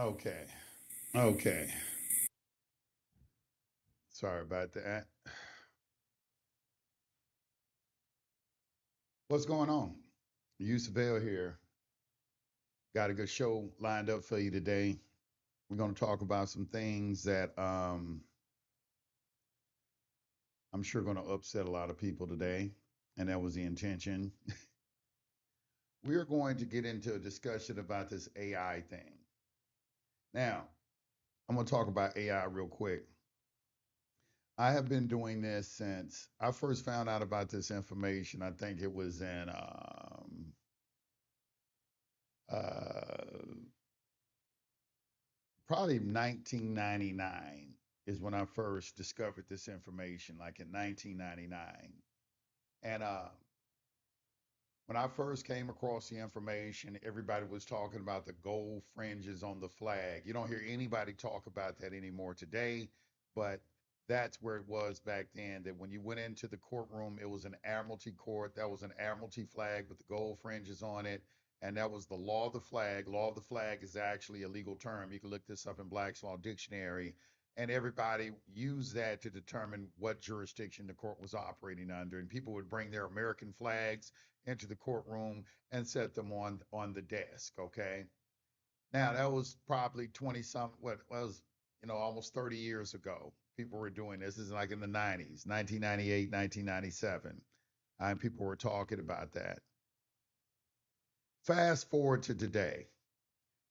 Okay. Okay. Sorry about that. What's going on? Yusef here. Got a good show lined up for you today. We're going to talk about some things that I'm sure going to upset a lot of people today, and that was the intention. We are going to get into a discussion about this AI thing. Now, I'm going to talk about AI real quick. I have been doing this since I first found out about this information. I think it was in uh, probably 1999 is when I first discovered this information, like in 1999. And when I first came across the information, everybody was talking about the gold fringes on the flag. You don't hear anybody talk about that anymore today, but that's where it was back then. That when you went into the courtroom, it was an admiralty court. That was an admiralty flag with the gold fringes on it. And that was the law of the flag. Law of the flag is actually a legal term. You can look this up in Black's Law Dictionary. And everybody used that to determine what jurisdiction the court was operating under. And people would bring their American flags into the courtroom and set them on the desk. Okay. Now that was probably 20 some what was almost 30 years ago. People were doing this. This is like in the 90s, 1998, 1997. And people were talking about that. Fast forward to today.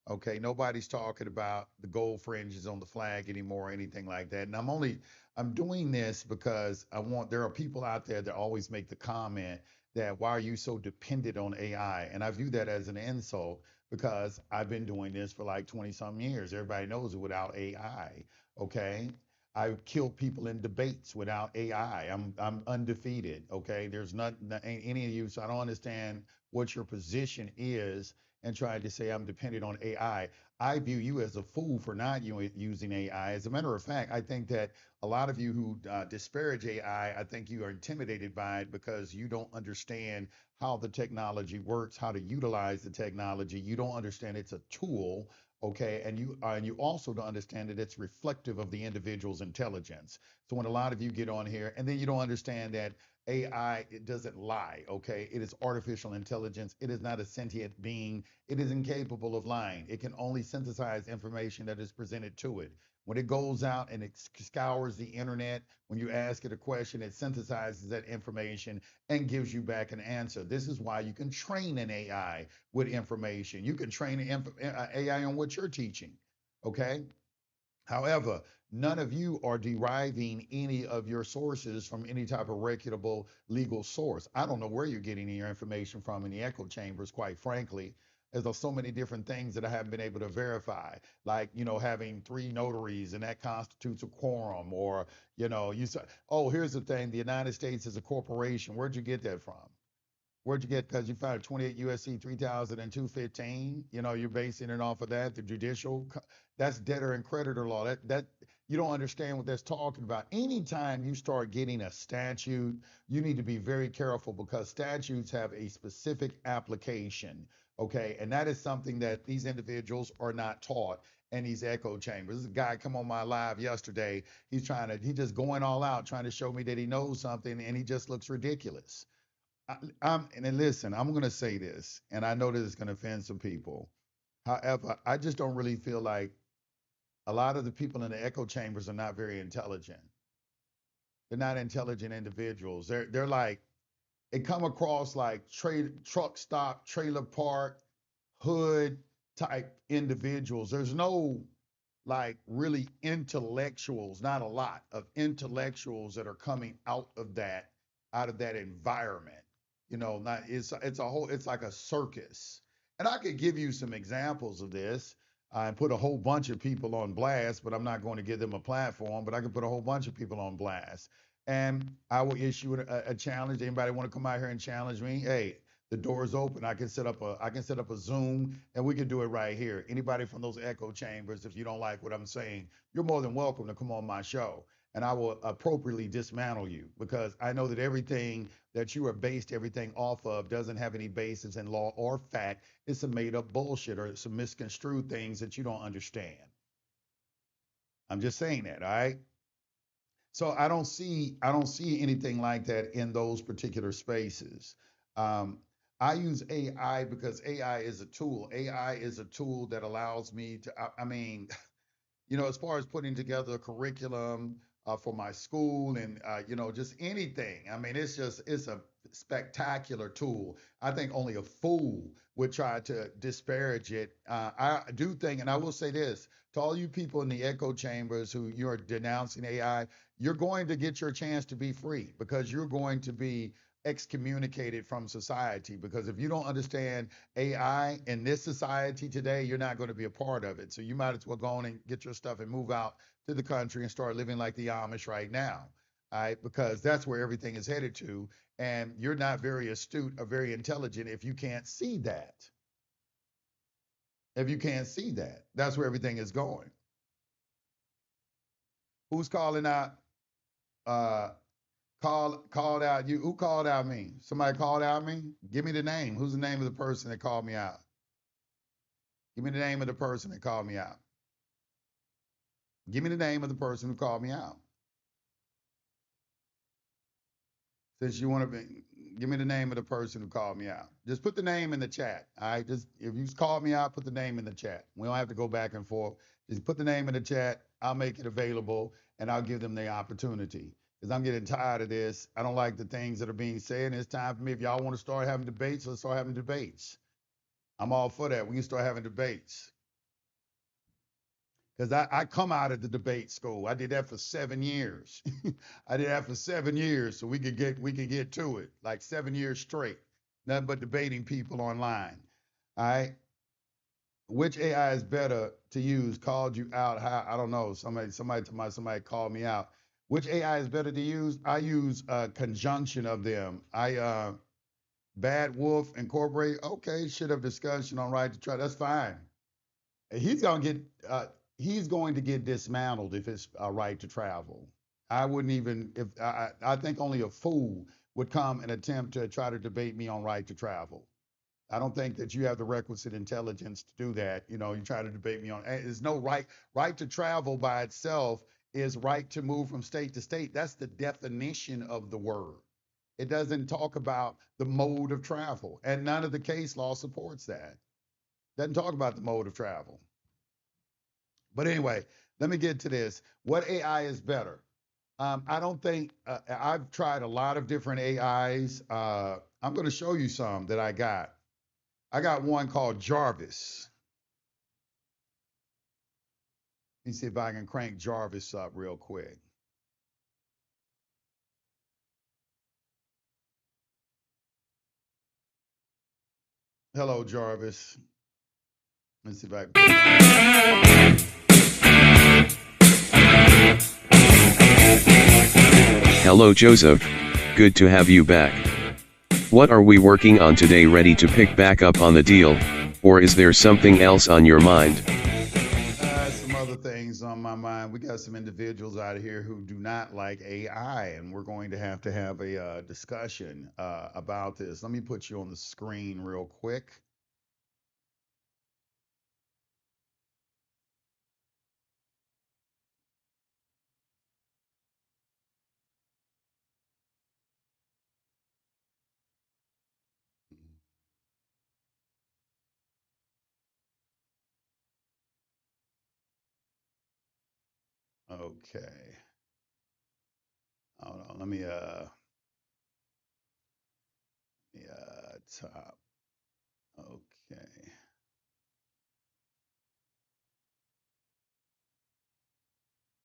Okay, nobody's talking about the gold fringes on the flag anymore or anything like that. And I'm doing this because there are people out there that always make the comment that why are you so dependent on AI? And I view that as an insult because I've been doing this for like 20 some years. Everybody knows it without AI. Okay. I've killed people in debates without AI. I'm undefeated. Okay. There's not any of you, so I don't understand what your position is and trying to say I'm dependent on AI. I view you as a fool for not using AI. As a matter of fact, I think that a lot of you who disparage AI, I think you are intimidated by it because you don't understand how the technology works, how to utilize the technology. You don't understand it's a tool, okay? And you also don't understand that it's reflective of the individual's intelligence. So when a lot of you get on here, and then you don't understand that AI, it doesn't lie, okay? It is artificial intelligence. It is not a sentient being. It is incapable of lying. It can only synthesize information that is presented to it. When it goes out and it scours the internet, when you ask it a question, it synthesizes that information and gives you back an answer. This is why you can train an AI with information. You can train an AI on what you're teaching, okay? However, none of you are deriving any of your sources from any type of reputable legal source. I don't know where you're getting your information from in the echo chambers, quite frankly. There's so many different things that I haven't been able to verify, like, having three notaries and that constitutes a quorum, or, you say, oh, here's the thing, the United States is a corporation. Where'd you get that from? Where'd you get? Because you found 28 USC 300215. You're basing it off of that. The judicial, that's debtor and creditor law. That you don't understand what that's talking about. Anytime you start getting a statute, you need to be very careful because statutes have a specific application. Okay, and that is something that these individuals are not taught in these echo chambers. This guy come on my live yesterday. He's just going all out, trying to show me that he knows something, and he just looks ridiculous. And then listen, I'm going to say this, and I know that it's going to offend some people. However, I just don't really feel like a lot of the people in the echo chambers are not very intelligent. They're not intelligent individuals. They're like they come across like truck stop, trailer park, hood type individuals. There's no like really intellectuals, not a lot of intellectuals that are coming out of that environment. Not it's like a circus. And I could give you some examples of this and put a whole bunch of people on blast, but I'm not going to give them a platform, but I can put a whole bunch of people on blast. And I will issue a challenge. Anybody want to come out here and challenge me? Hey, the door is open. I can set up a Zoom and we can do it right here. Anybody from those echo chambers, if you don't like what I'm saying, you're more than welcome to come on my show. and I will appropriately dismantle you because I know that everything that you are based everything off of doesn't have any basis in law or fact. It's some made up bullshit or some misconstrued things that you don't understand. I'm just saying that, all right? So I don't see anything like that in those particular spaces. Um, I use AI because AI is a tool. AI is a tool that allows me to. I mean, as far as putting together a curriculum for my school and just anything. I mean, it's a spectacular tool. I think only a fool would try to disparage it. I do think, and I will say this to all you people in the echo chambers who you're denouncing AI, you're going to get your chance to be free because you're going to be excommunicated from society because if you don't understand AI in this society today, you're not going to be a part of it. So you might as well go on and get your stuff and move out to the country and start living like the Amish right now. All right, because that's where everything is headed to. And you're not very astute or very intelligent if you can't see that. If you can't see that, that's where everything is going. Who's calling out? Uh, called out you. Who called out me? Somebody called out me. Give me the name. Who's the name of the person that called me out? Give me the name of the person that called me out. Give me the name of the person who called me out. Since you want to be, give me the name of the person who called me out. Just put the name in the chat. All right. Just if you called me out, put the name in the chat. We don't have to go back and forth. Just put the name in the chat. I'll make it available and I'll give them the opportunity. Because I'm getting tired of this. I don't like the things that are being said. And it's time for me. If y'all want to start having debates, let's start having debates. I'm all for that. We can start having debates. Because I come out of the debate school. I did that for 7 years. I did that for 7 years, so we can get to it like 7 years straight. Nothing but debating people online. All right, which AI is better to use? Called you out? How? I don't know. Somebody called me out. Which AI is better to use? I use a conjunction of them. Bad Wolf Incorporate. Okay, should have discussion on right to try. That's fine. He's gonna get he's going to get dismantled if it's a right to travel. I wouldn't even if I think only a fool would come and attempt to try to debate me on right to travel. I don't think that you have the requisite intelligence to do that. You try to debate me on there's no right to travel by itself is right to move from state to state. That's the definition of the word. It doesn't talk about the mode of travel, and none of the case law supports that. Doesn't talk about the mode of travel. But anyway, let me get to this. What AI is better? I don't think I've tried a lot of different AIs. I'm going to show you some that I got. I got one called Jarvis. Let me see if I can crank Jarvis up real quick. Hello, Jarvis. Let's see if I can put Hello Joseph, good to have you back. What are we working on today? Ready to pick back up on the deal, or is there something else on your mind? some other things on my mind. We got some individuals out here who do not like AI, and we're going to have a discussion about this. Let me put you on the screen real quick. Okay. Hold on. Top. Okay.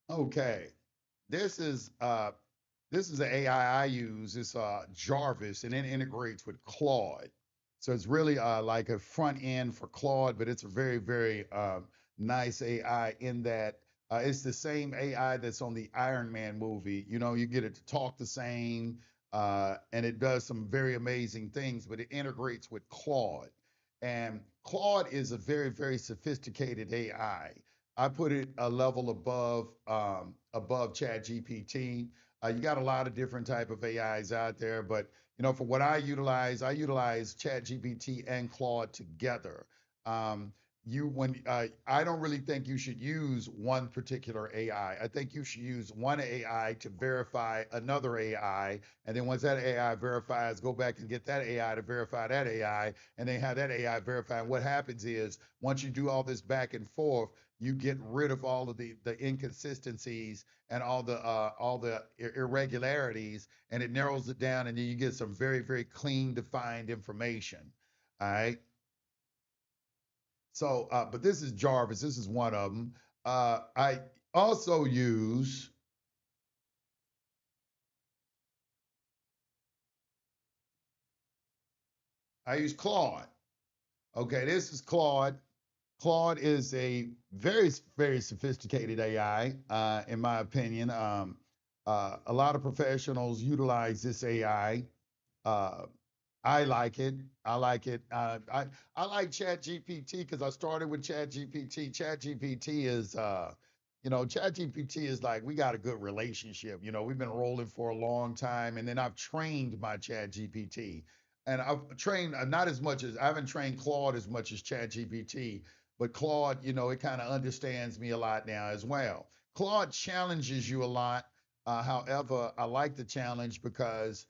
Okay. This is uh this is an AI I use. It's Jarvis, and it integrates with Claude. So it's really like a front end for Claude, but it's a very, very nice AI in that it's the same AI that's on the Iron Man movie. You get it to talk the same, and it does some very amazing things, but it integrates with Claude. And Claude is a very, very sophisticated AI. I put it a level above above ChatGPT. You got a lot of different type of AIs out there, but for what I utilize ChatGPT and Claude together. Um, I don't really think you should use one particular AI. I think you should use one AI to verify another AI, and then once that AI verifies, go back and get that AI to verify that AI, and then have that AI verify. And what happens is once you do all this back and forth, you get rid of all of the inconsistencies and all the irregularities, and it narrows it down, and then you get some very very clean defined information. All right. So, but this is Jarvis. This is one of them. I also use Claude. Okay, this is Claude. Claude is a very very sophisticated AI, in my opinion. A lot of professionals utilize this AI. Uh, I like it. I like it. I like Chat GPT because I started with Chat GPT. Chat GPT is, Chat GPT is like we got a good relationship. We've been rolling for a long time, and then I've trained my Chat GPT, and I've trained not as much as I haven't trained Claude as much as Chat GPT, but Claude, it kind of understands me a lot now as well. Claude challenges you a lot. However, I like the challenge because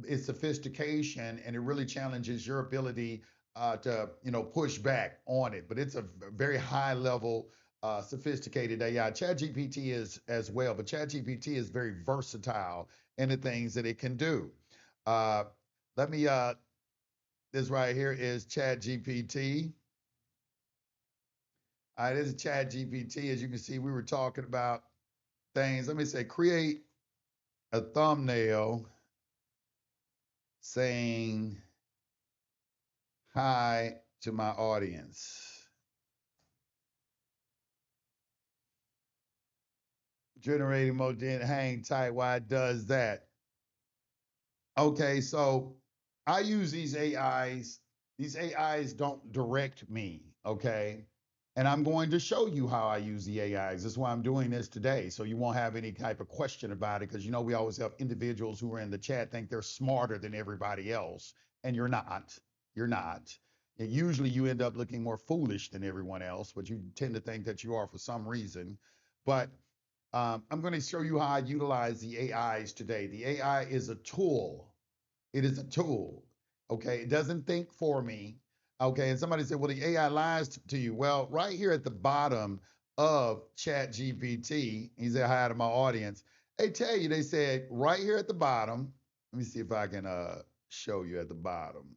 its sophistication, and it really challenges your ability to push back on it. But it's a very high level sophisticated AI. ChatGPT is as well, but ChatGPT is very versatile in the things that it can do. Uh, let me this right here is ChatGPT. All right, this is ChatGPT. As you can see, we were talking about things. Let me say, create a thumbnail saying hi to my audience. Generating more didn't hang tight. Why it does that? Okay, so I use these AIs. These AIs don't direct me, okay? And I'm going to show you how I use the AIs. That's why I'm doing this today. So you won't have any type of question about it because we always have individuals who are in the chat think they're smarter than everybody else. And you're not. You're not. And usually you end up looking more foolish than everyone else, but you tend to think that you are for some reason. But I'm going to show you how I utilize the AIs today. The AI is a tool. It is a tool. Okay. It doesn't think for me. Okay. And somebody said, well, the AI lies to you. Well, right here at the bottom of Chat GPT, he said hi to my audience. They tell you, they said right here at the bottom. Let me see if I can show you at the bottom.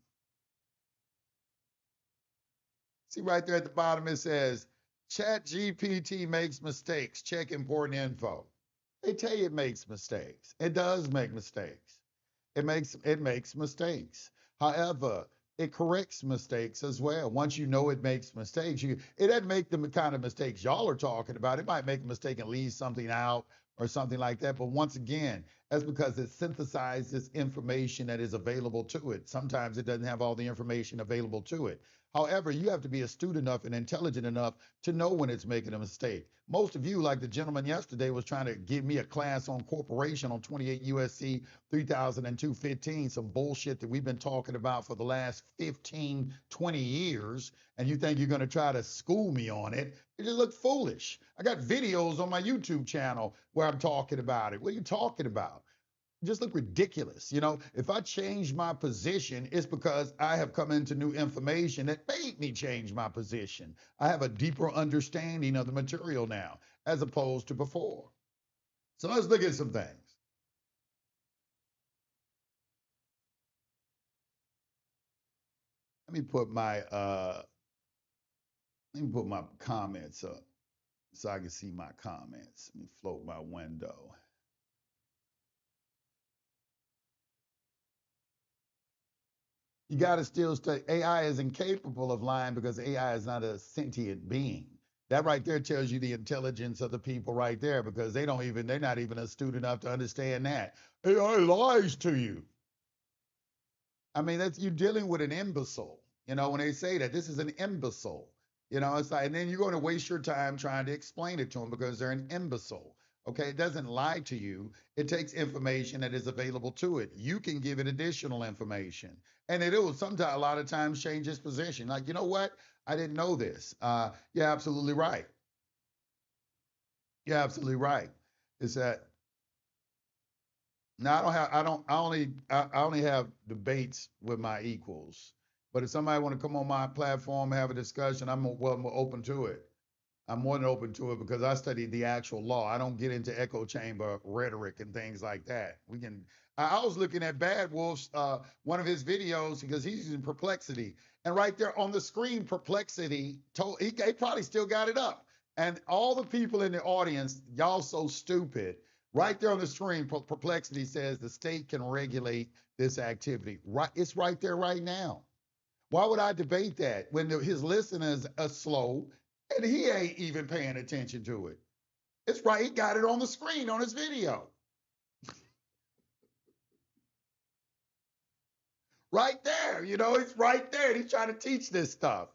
See right there at the bottom, it says Chat GPT makes mistakes. Check important info. They tell you it makes mistakes. It does make mistakes. It makes mistakes. However, it corrects mistakes as well. Once you know it makes mistakes, it doesn't make the kind of mistakes y'all are talking about. It might make a mistake and leave something out or something like that. But once again, that's because it synthesizes information that is available to it. Sometimes it doesn't have all the information available to it. However, you have to be astute enough and intelligent enough to know when it's making a mistake. Most of you, like the gentleman yesterday, was trying to give me a class on corporation on 28 USC 3002-15, some bullshit that we've been talking about for the last 15, 20 years, and you think you're going to try to school me on it. You just look foolish. I got videos on my YouTube channel where I'm talking about it. What are you talking about? Just look ridiculous. If I change my position, it's because I have come into new information that made me change my position. I have a deeper understanding of the material now as opposed to before. So let's look at some things. Let me put my comments up so I can see my comments. Let me float my window. You got to still stay. AI is incapable of lying because AI is not a sentient being. That right there tells you the intelligence of the people right there because they're not even astute enough to understand that. AI lies to you. I mean, that's you're dealing with an imbecile. When they say that this is an imbecile, it's like, and then you're going to waste your time trying to explain it to them because they're an imbecile. Okay, it doesn't lie to you. It takes information that is available to it. You can give it additional information, and it will sometimes, a lot of times, change its position. Like, you know what? I didn't know this. You're absolutely right. You're absolutely right. Is that now? I don't have. I don't. I only. I only have debates with my equals. But if somebody want to come on my platform and have a discussion, I'm open to it. I'm more than open to it because I studied the actual law. I don't get into echo chamber rhetoric and things like that. We can. I was looking at Bad Wolf's one of his videos because he's using perplexity, and right there on the screen, perplexity told he probably still got it up, and all the people in the audience, y'all so stupid. Right there on the screen, perplexity says the state can regulate this activity. Right, it's right there right now. Why would I debate that when his listeners are slow and he ain't even paying attention to it? It's right. He got it on the screen on his video. Right there. You know, it's right there. He's trying to teach this stuff.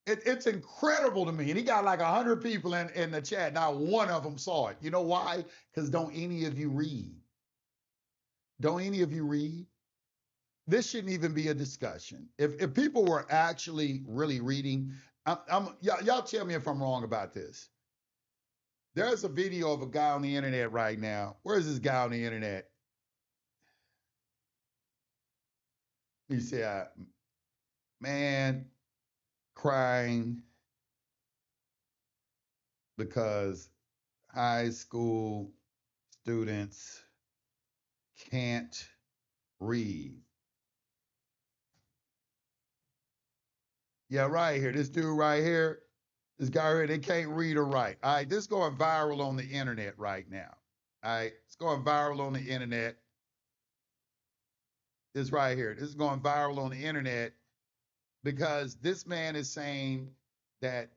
It's incredible to me. And he got like 100 people in the chat. Not one of them saw it. You know why? Because don't any of you read? Don't any of you read? This shouldn't even be a discussion. If people were actually really reading, y'all tell me if I'm wrong about this. There's a video of a guy on the internet right now. Where's this guy on the internet? He said, man, crying because high school students can't read. Yeah, right here. This dude right here, this guy right here, they can't read or write. All right, this is going viral on the internet right now. All right, it's going viral on the internet. This right here, this is going viral on the internet because this man is saying that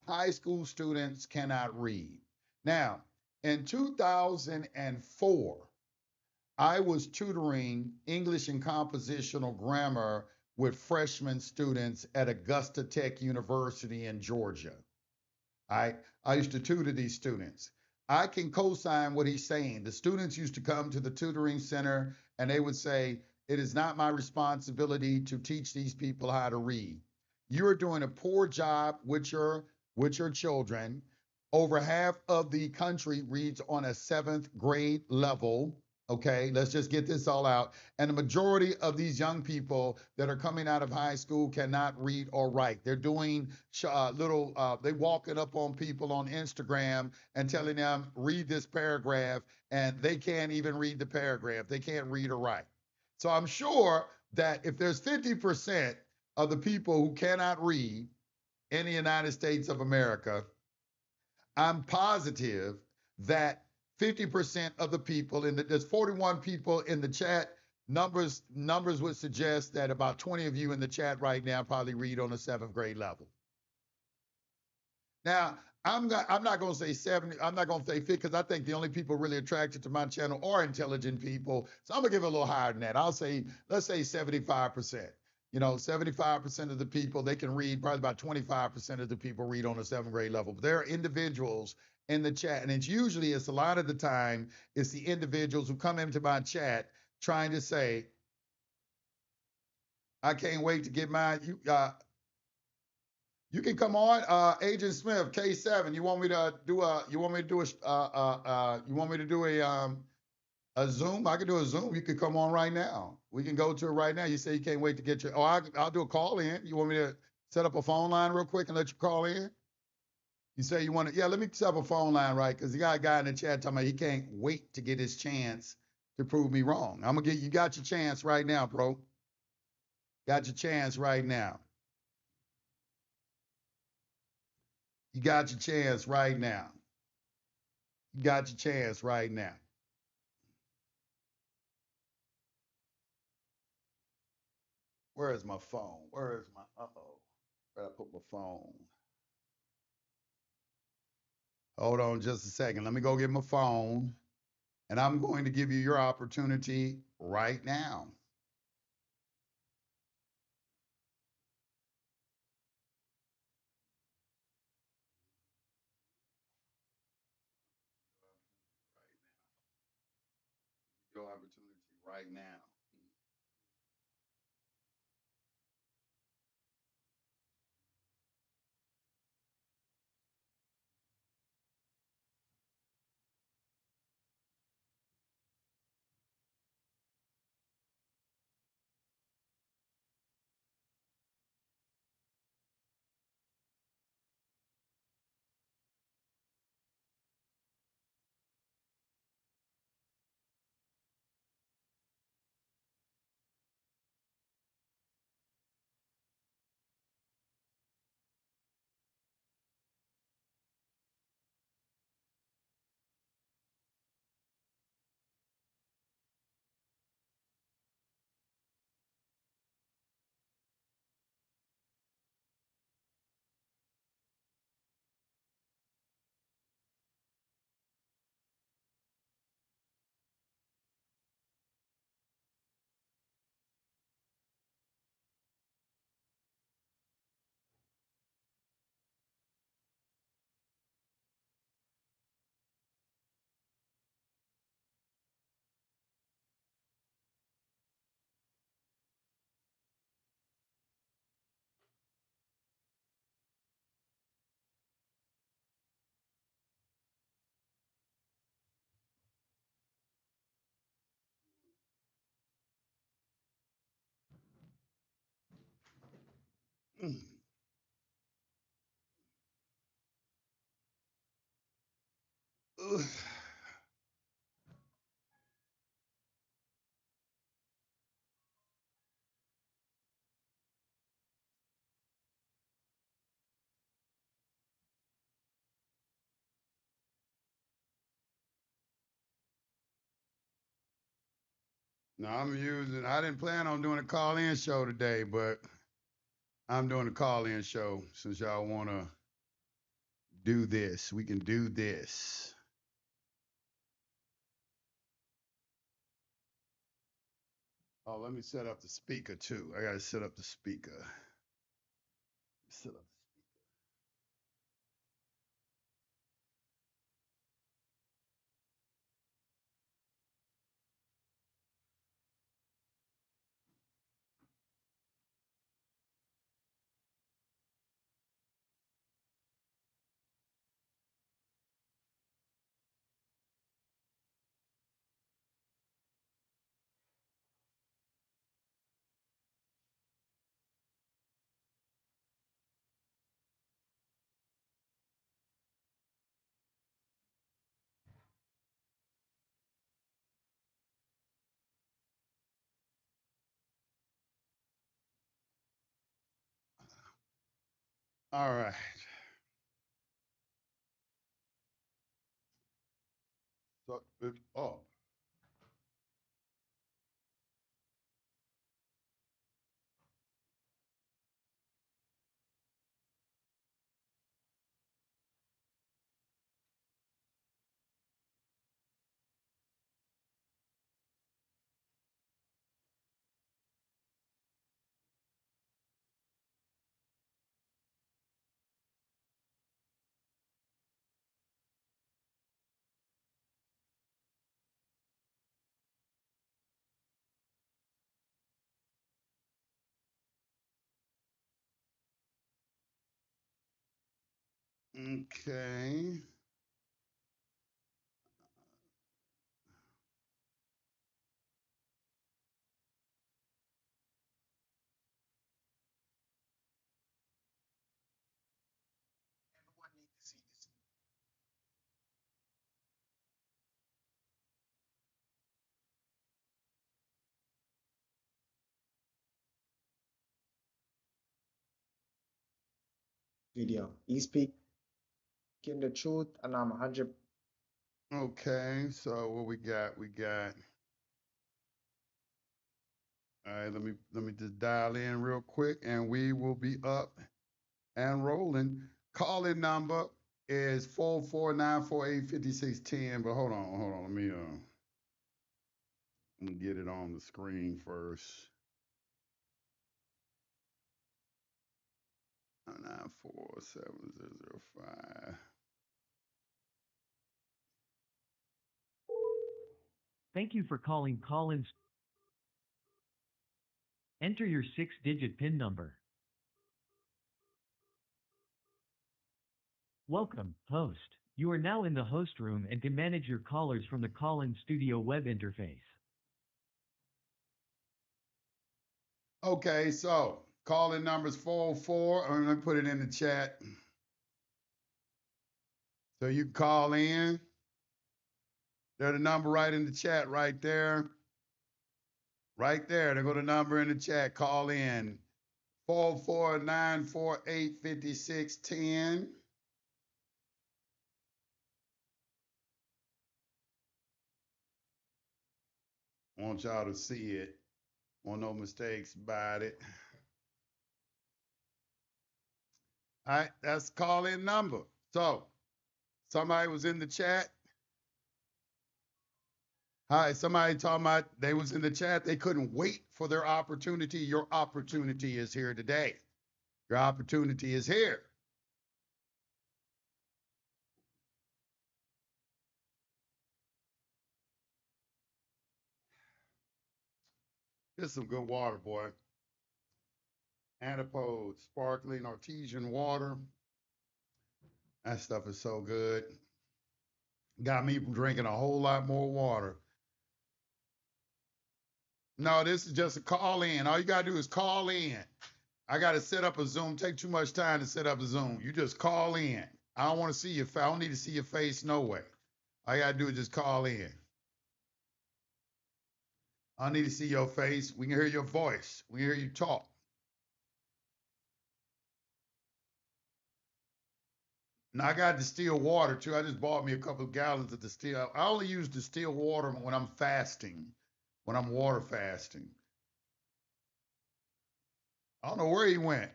high school students cannot read. Now, in 2004, I was tutoring English and compositional grammar with freshman students at Augusta Tech University in Georgia. I used to tutor these students. I can co-sign what he's saying. The students used to come to the tutoring center and they would say, it is not my responsibility to teach these people how to read. You're doing a poor job with your children. Over half of the country reads on a seventh grade level. Okay, let's just get this all out. And the majority of these young people that are coming out of high school cannot read or write. They're doing they walking up on people on Instagram and telling them, read this paragraph, and they can't even read the paragraph. They can't read or write. So I'm sure that if there's 50% of the people who cannot read in the United States of America, I'm positive that 50% of the people there's 41 people in the chat. Numbers would suggest that about 20 of you in the chat right now probably read on a seventh grade level. Now, I'm not going to say 70. I'm not going to say 50 because I think the only people really attracted to my channel are intelligent people. So I'm going to give it a little higher than that. Let's say 75%. You know, 75% of the people, they can read. Probably about 25% of the people read on a seventh grade level. But there are individuals in the chat, and it's a lot of the time, it's the individuals who come into my chat trying to say, I can't wait to get mine. You can come on, Agent Smith, K7. You want me to do a Zoom? I can do a Zoom. You can come on right now. We can go to it right now. You say you can't wait to get your. Oh, I'll do a call in. You want me to set up a phone line real quick and let you call in? You say you want to? Yeah, let me set up a phone line, right? Because you got a guy in the chat talking about he can't wait to get his chance to prove me wrong. I'm gonna get you. Got your chance right now, bro. Got your chance right now. You got your chance right now. You got your chance right now. Where is my phone? Where is my, uh-oh. Where did I put my phone? Hold on just a second. Let me go get my phone. And I'm going to give you your opportunity right now. right now. No, I didn't plan on doing a call in show today, but I'm doing a call in show since y'all want to do this. We can do this. Oh, let me set up the speaker too. I got to set up the speaker. Set up. All right. So it's up. Okay. Video. He's speaking the truth, and I'm 100. Okay. So what we got? We got. All right. Let me just dial in real quick, and we will be up and rolling. Calling number is 449485610. But hold on. Let me get it on the screen first. 94705. Thank you for calling Collins Enter your 6-digit PIN number. Welcome, host. You are now in the host room and can manage your callers from the call-in studio web interface. Okay, so calling numbers 404. I'm gonna put it in the chat. So you can call in. There's the number right in the chat right there. Right there. There go the number in the chat. Call in. 449485610. Want y'all to see it. Want no mistakes about it. All right, that's the call-in number. So somebody was in the chat. Hi, somebody talking about they was in the chat. They couldn't wait for their opportunity. Your opportunity is here today. Your opportunity is here. This is some good water, boy. Antipode, sparkling artesian water. That stuff is so good. Got me drinking a whole lot more water. No, this is just a call in. All you got to do is call in. I got to set up a Zoom. Take too much time to set up a Zoom. You just call in. I don't want to see your face. I don't need to see your face no way. All you got to do is just call in. I don't need to see your face. We can hear your voice. We can hear you talk. Now, I got distilled water, too. I just bought me a couple of gallons of distilled. I only use distilled water when I'm fasting, when I'm water fasting. I don't know where he went.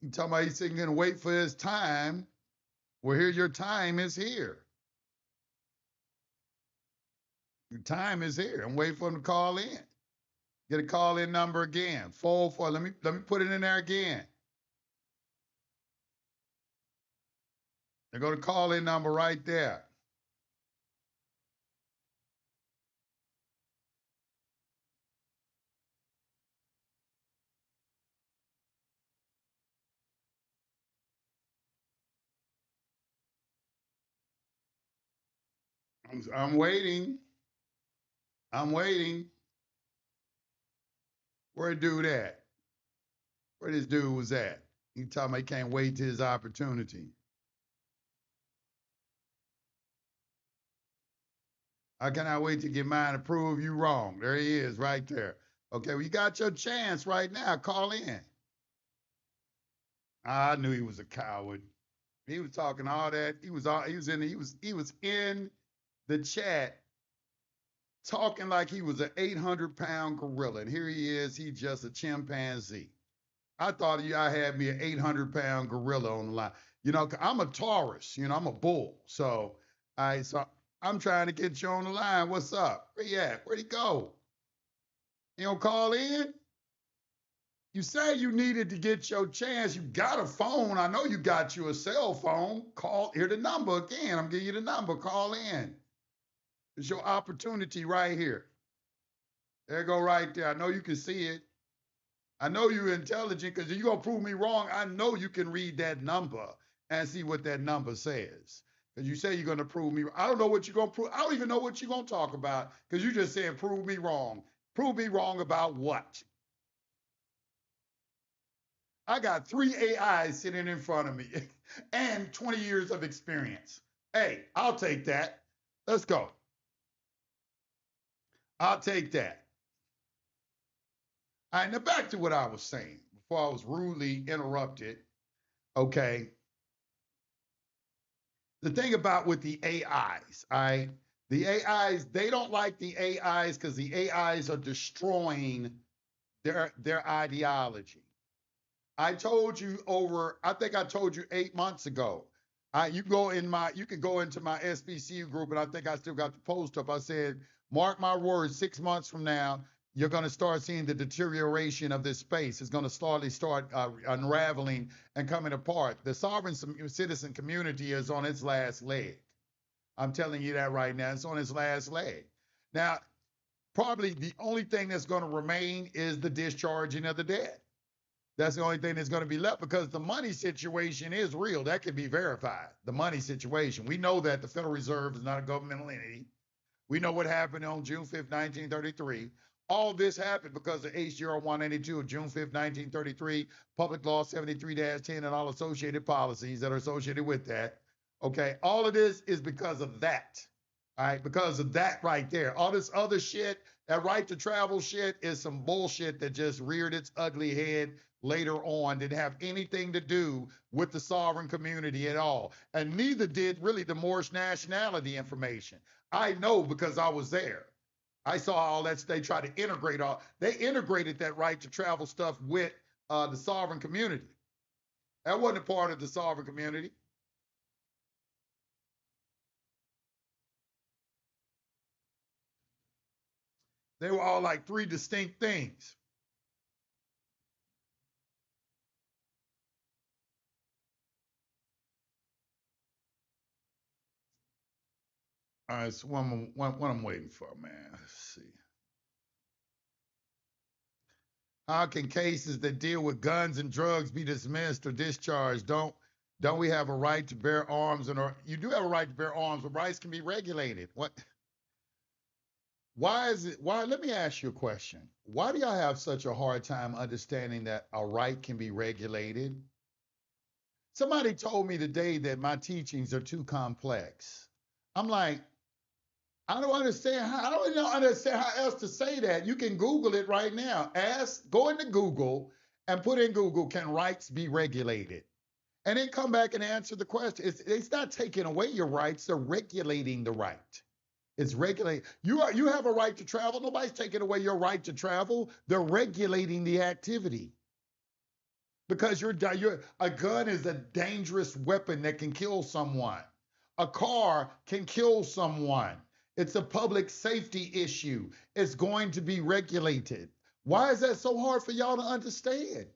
He talking about he's going to wait for his time. Well, here your time is here. Your time is here. I'm waiting for him to call in. Get a call in number again. 404. Let me put it in there again. They're going to call in number right there. I'm waiting. I'm waiting. Where dude at? Where this dude was at? He talking about he can't wait to his opportunity. I cannot wait to get mine to prove you wrong. There he is right there. Okay, well, you got your chance right now. Call in. I knew he was a coward. He was talking all that. He was in the chat talking like he was an 800-pound gorilla. And here he is, he's just a chimpanzee. I thought I had me an 800-pound gorilla on the line. You know, I'm a Taurus, you know, I'm a bull. So I'm trying to get you on the line. What's up? Where you at? Where'd he go? You don't call in? You say you needed to get your chance. You got a phone. I know you got you a cell phone. Call, here the number again. I'm giving you the number. Call in. It's your opportunity right here. There you go right there. I know you can see it. I know you're intelligent because you're going to prove me wrong. I know you can read that number and see what that number says. Because you say you're going to prove me wrong. I don't know what you're going to prove. I don't even know what you're going to talk about because you just said prove me wrong. Prove me wrong about what? I got 3 AIs sitting in front of me and 20 years of experience. Hey, I'll take that. Let's go. I'll take that. All right, now back to what I was saying before I was rudely interrupted. Okay. The thing about with the AIs, the AIs, they don't like the AIs because the AIs are destroying their ideology. I told you I think I told you 8 months ago. You can go into my SBCU group, and I think I still got the post up. I said, mark my words, 6 months from now, you're going to start seeing the deterioration of this space. It's going to slowly start unraveling and coming apart. The sovereign citizen community is on its last leg. I'm telling you that right now. It's on its last leg. Now, probably the only thing that's going to remain is the discharging of the debt. That's the only thing that's going to be left because the money situation is real. That can be verified. The money situation. We know that the Federal Reserve is not a governmental entity. We know what happened on June 5th, 1933. All this happened because of HJR 192 of June 5th, 1933, Public Law 73-10, and all associated policies that are associated with that. Okay, all of this is because of that. All right, because of that right there. All this other shit, that right to travel shit is some bullshit that just reared its ugly head later on, didn't have anything to do with the sovereign community at all. And neither did really the Moorish nationality information. I know because I was there. I saw all that. They tried to integrate all. They integrated that right to travel stuff with the sovereign community. That wasn't a part of the sovereign community. They were all like three distinct things. All right, so what I'm waiting for, man. Let's see. How can cases that deal with guns and drugs be dismissed or discharged? Don't we have a right to bear arms? And you do have a right to bear arms, but rights can be regulated. What? Why is it? Why? Let me ask you a question. Why do y'all have such a hard time understanding that a right can be regulated? Somebody told me today that my teachings are too complex. I'm like, I don't understand how, I don't even understand how else to say that. You can Google it right now. Go into Google and put in Google, can rights be regulated? And then come back and answer the question. It's not taking away your rights, they're regulating the right. It's regulating. You have a right to travel. Nobody's taking away your right to travel. They're regulating the activity. Because a gun is a dangerous weapon that can kill someone. A car can kill someone. It's a public safety issue. It's going to be regulated. Why is that so hard for y'all to understand?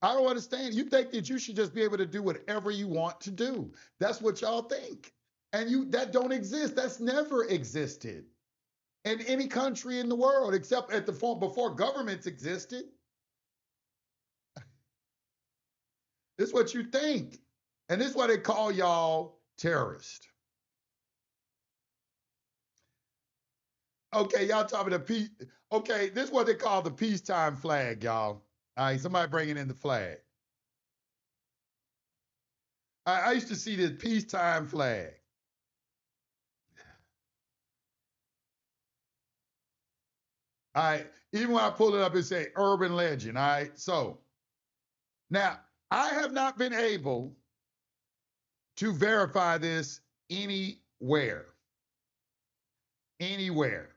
I don't understand. You think that you should just be able to do whatever you want to do. That's what y'all think. And that don't exist. That's never existed in any country in the world except before governments existed. This is what you think. And this is why they call y'all terrorists. Okay, y'all talking about peace. Okay, this is what they call the peacetime flag, y'all. All right, somebody bringing in the flag. I used to see this peacetime flag. All right, even when I pull it up, it say urban legend. All right, so now I have not been able to verify this anywhere. Anywhere.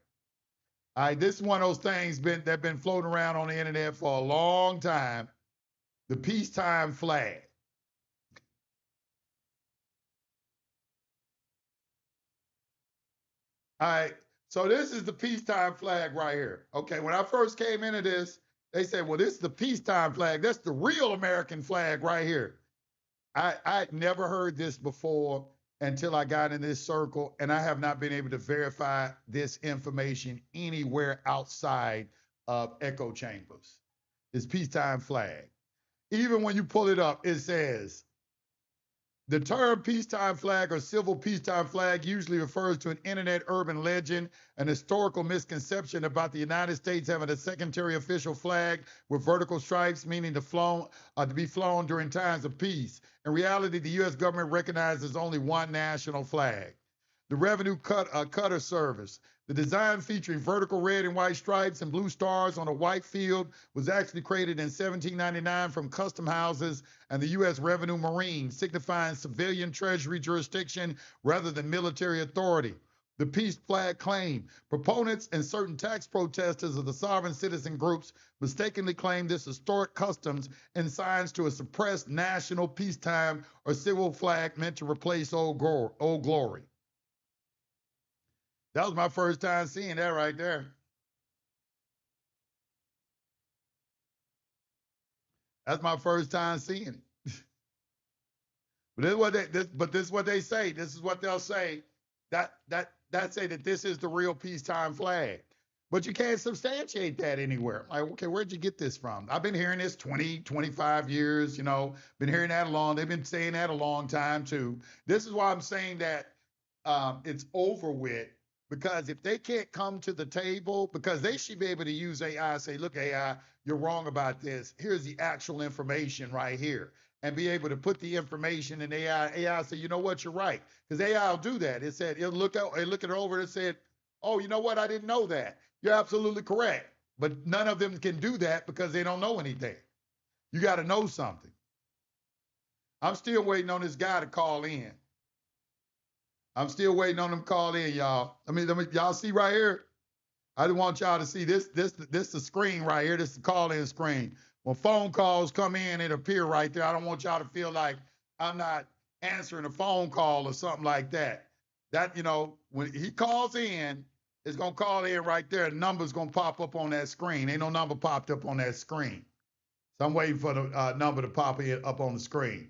All right, this is one of those things that been floating around on the internet for a long time. The peacetime flag. All right, so this is the peacetime flag right here. Okay, when I first came into this, they said, well, this is the peacetime flag. That's the real American flag right here. I'd never heard this before until I got in this circle, and I have not been able to verify this information anywhere outside of echo chambers. This peacetime flag. Even when you pull it up, it says, the term peacetime flag or civil peacetime flag usually refers to an internet urban legend, an historical misconception about the United States having a secondary official flag with vertical stripes, meaning to be flown during times of peace. In reality, the U.S. government recognizes only one national flag. The revenue cutter service. The design featuring vertical red and white stripes and blue stars on a white field was actually created in 1799 from custom houses and the U.S. Revenue Marines, signifying civilian treasury jurisdiction rather than military authority. The peace flag claim. Proponents and certain tax protesters of the sovereign citizen groups mistakenly claim this historic customs and signs to a suppressed national peacetime or civil flag meant to replace old glory. That was my first time seeing that right there. That's my first time seeing it. But this is what they say. This is what they'll say. That say that this is the real peacetime flag. But you can't substantiate that anywhere. I'm like, okay, where'd you get this from? I've been hearing this 20, 25 years, been hearing that long. They've been saying that a long time too. This is why I'm saying that it's over with, because if they can't come to the table, because they should be able to use AI, say, look, AI, you're wrong about this. Here's the actual information right here. And be able to put the information in AI. AI say, you know what, you're right. Because AI will do that. It said, it'll look it over and said, oh, you know what, I didn't know that. You're absolutely correct. But none of them can do that because they don't know anything. You got to know something. I'm still waiting on this guy to call in. I'm still waiting on him to call in, y'all. Y'all see right here? I just want y'all to see this. This the screen right here. This is the call-in screen. When phone calls come in, it appear right there. I don't want y'all to feel like I'm not answering a phone call or something like that. That, when he calls in, it's gonna call in right there. The number's gonna pop up on that screen. Ain't no number popped up on that screen. So I'm waiting for the number to pop up on the screen.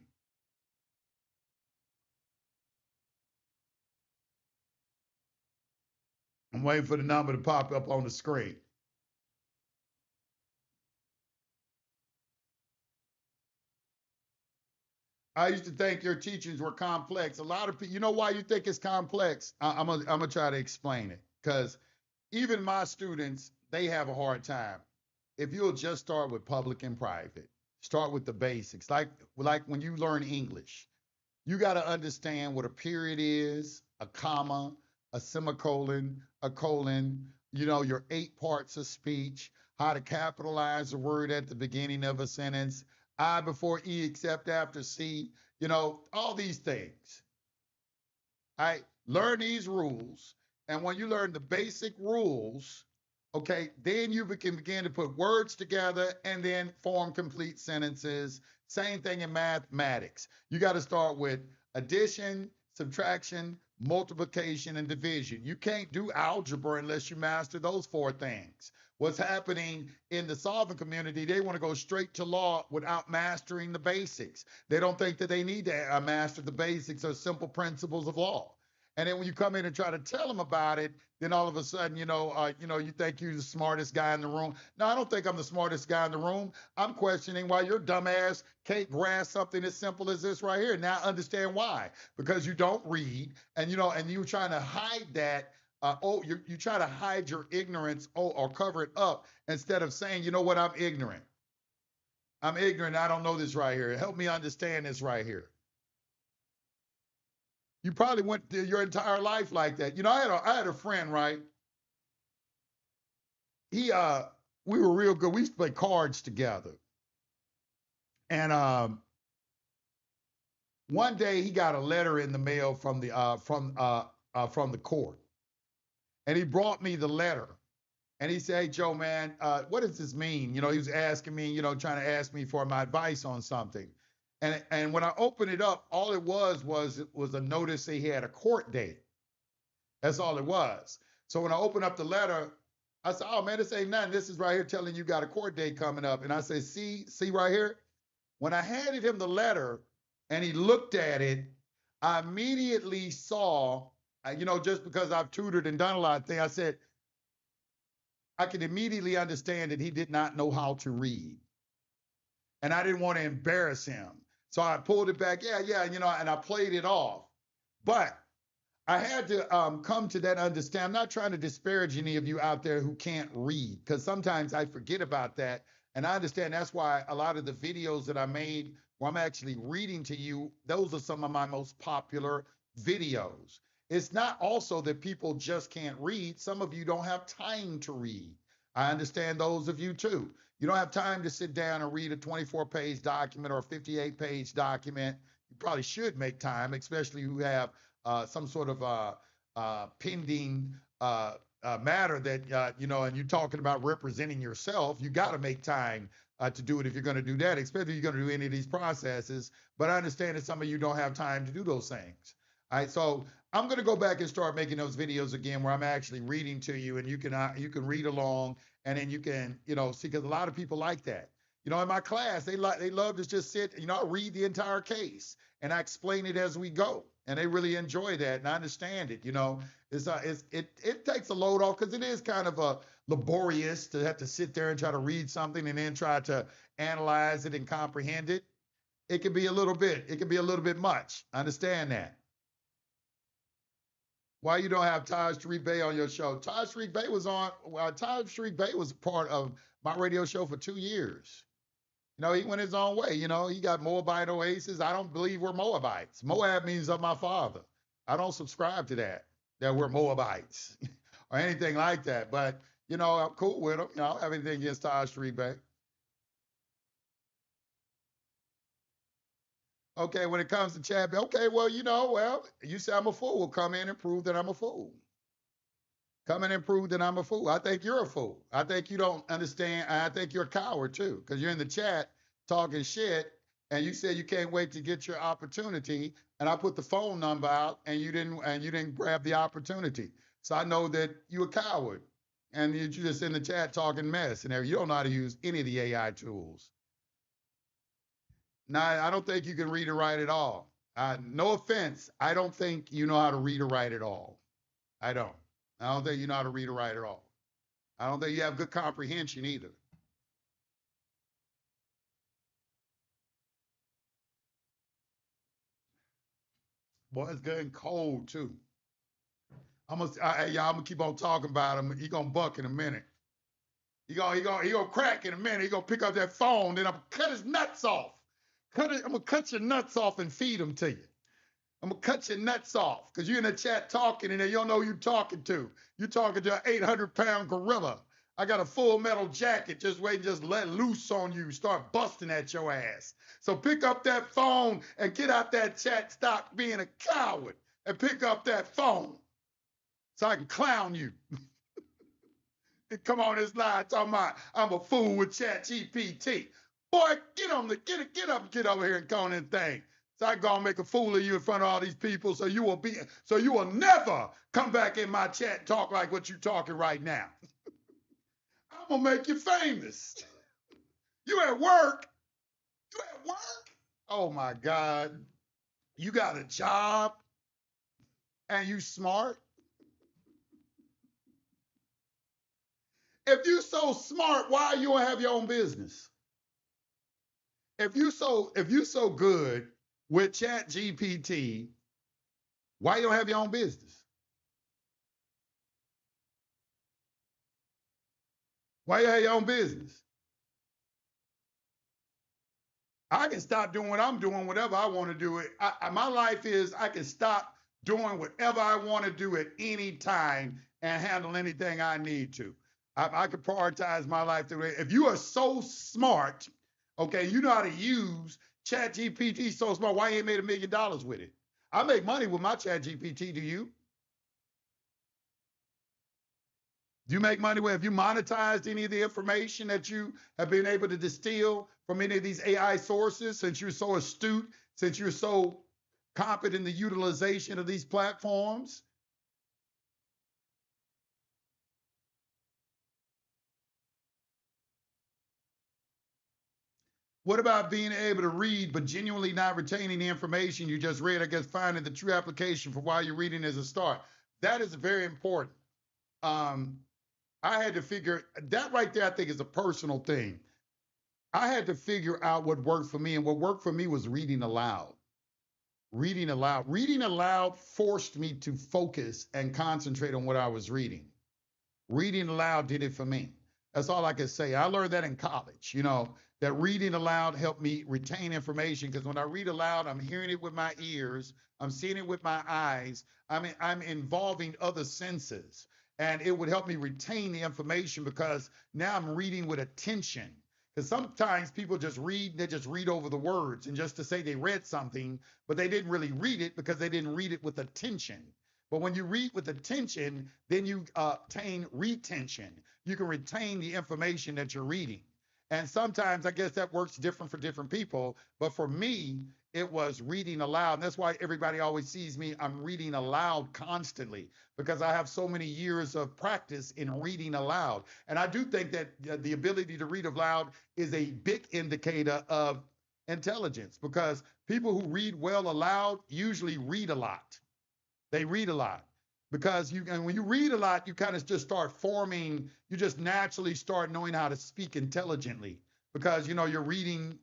I'm waiting for the number to pop up on the screen. I used to think your teachings were complex. A lot of people, you know why you think it's complex? I'm gonna try to explain it, because even my students, they have a hard time. If you'll just start with public and private, start with the basics, like when you learn English, you got to understand what a period is, a comma, a semicolon, a colon, your 8 parts of speech, how to capitalize a word at the beginning of a sentence, I before E except after C, all these things. I learn these rules. And when you learn the basic rules, okay, then you can begin to put words together and then form complete sentences. Same thing in mathematics. You got to start with addition, subtraction, multiplication, and division. You can't do algebra unless you master those 4 things. What's happening in the solving community, they want to go straight to law without mastering the basics. They don't think that they need to master the basics or simple principles of law. And then when you come in and try to tell them about it, then all of a sudden, you think you're the smartest guy in the room. No, I don't think I'm the smartest guy in the room. I'm questioning why your dumbass can't grasp something as simple as this right here. Now I understand why. Because you don't read, and you're trying to hide that. You try to hide your ignorance or cover it up instead of saying, you know what, I'm ignorant. I'm ignorant. I don't know this right here. Help me understand this right here. You probably went through your entire life like that. I had a friend, right? We were real good. We used to play cards together. And one day he got a letter in the mail from the court, and he brought me the letter. And he said, "Hey, Joe, man, what does this mean?" He was asking me, trying to ask me for my advice on something. And when I opened it up, all it was a notice that he had a court date. That's all it was. So when I opened up the letter, I said, "Oh man, this ain't nothing. This is right here telling you got a court date coming up." And I said, see right here. When I handed him the letter and he looked at it, I immediately saw, just because I've tutored and done a lot of things, I said, I could immediately understand that he did not know how to read. And I didn't want to embarrass him. So I pulled it back, and I played it off. But I had to come to that understand. I'm not trying to disparage any of you out there who can't read, because sometimes I forget about that. And I understand that's why a lot of the videos that I made where I'm actually reading to you, those are some of my most popular videos. It's not also that people just can't read. Some of you don't have time to read. I understand those of you too. You don't have time to sit down and read a 24-page document or a 58-page document. You probably should make time, especially who have some sort of pending matter that, and you're talking about representing yourself. You got to make time to do it if you're going to do that, especially if you're going to do any of these processes. But I understand that some of you don't have time to do those things. All right, so I'm going to go back and start making those videos again where I'm actually reading to you, and you can read along, and then you can, see, because a lot of people like that. In my class, they love to just sit, I read the entire case and I explain it as we go. And they really enjoy that, and I understand it. It takes a load off, because it is kind of laborious to have to sit there and try to read something and then try to analyze it and comprehend it. It can be a little bit. It can be a little bit much. I understand that. Why you don't have Taj Tariq Bey on your show? Taj Tariq Bey was on. Well, Taj Tariq Bey was part of my radio show for 2 years. He went his own way. He got Moabite oasis. I don't believe we're Moabites. Moab means of my father. I don't subscribe to that we're Moabites or anything like that. But, I'm cool with them. I don't have anything against Taj Tariq Bey. Okay, when it comes to Chad, okay, well, you say I'm a fool. Well, come in and prove that I'm a fool. Come in and prove that I'm a fool. I think you're a fool. I think you don't understand. I think you're a coward too, because you're in the chat talking shit, and you said you can't wait to get your opportunity. And I put the phone number out, and you didn't grab the opportunity. So I know that you're a coward, and you're just in the chat talking mess and everything. You don't know how to use any of the AI tools. Now, I don't think you can read or write at all. No offense, I don't think you know how to read or write at all. I don't. I don't think you know how to read or write at all. I don't think you have good comprehension either. Boy, it's getting cold too. I'm gonna keep on talking about him. He gonna buck in a minute. He gonna crack in a minute. He gonna pick up that phone. Then I'm gonna cut his nuts off. I'm gonna cut your nuts off and feed them to you. I'm gonna cut your nuts off because you're in the chat talking and you don't know who you're talking to. You're talking to an 800-pound gorilla. I got a full metal jacket just waiting, just let loose on you, start busting at your ass. So pick up that phone and get out that chat, stop being a coward, and pick up that phone so I can clown you. Come on this line talking about I'm a fool with Chat GPT. Boy, get over here and go on this thing. So I go and make a fool of you in front of all these people so you will never come back in my chat and talk like what you talking right now. I'm gonna make you famous. You at work? You at work? Oh my God. You got a job and you smart? If you so smart, why you don't have your own business? If you so good with Chat GPT, why you don't have your own business? Why you have your own business? I can stop doing what I'm doing, whatever I want to do. My life is I can stop doing whatever I want to do at any time and handle anything I need to. I can prioritize my life the way. If you are so smart, okay, you know how to use Chat GPT so smart, why you ain't made $1 million with it? I make money with my Chat GPT, do you? Do you make money with? Have you monetized any of the information that you have been able to distill from any of these AI sources since you're so astute, since you're so competent in the utilization of these platforms? What about being able to read but genuinely not retaining the information you just read? I guess finding the true application for why you're reading as a start. That is very important. I had to figure that right there. I think is a personal thing. I had to figure out what worked for me, and what worked for me was reading aloud. Reading aloud. Reading aloud forced me to focus and concentrate on what I was reading. Reading aloud did it for me. That's all I can say. I learned that in college, that reading aloud helped me retain information because when I read aloud, I'm hearing it with my ears, I'm seeing it with my eyes, I'm involving other senses. And it would help me retain the information because now I'm reading with attention. Because sometimes people just read, they just read over the words and just to say they read something, but they didn't really read it because they didn't read it with attention. But when you read with attention, then you obtain retention. You can retain the information that you're reading. And sometimes I guess that works different for different people. But for me, it was reading aloud. And that's why everybody always sees me. I'm reading aloud constantly because I have so many years of practice in reading aloud. And I do think that the ability to read aloud is a big indicator of intelligence because people who read well aloud usually read a lot. They read a lot. because and when you read a lot, you kind of just start forming, you just naturally start knowing how to speak intelligently because you know you're reading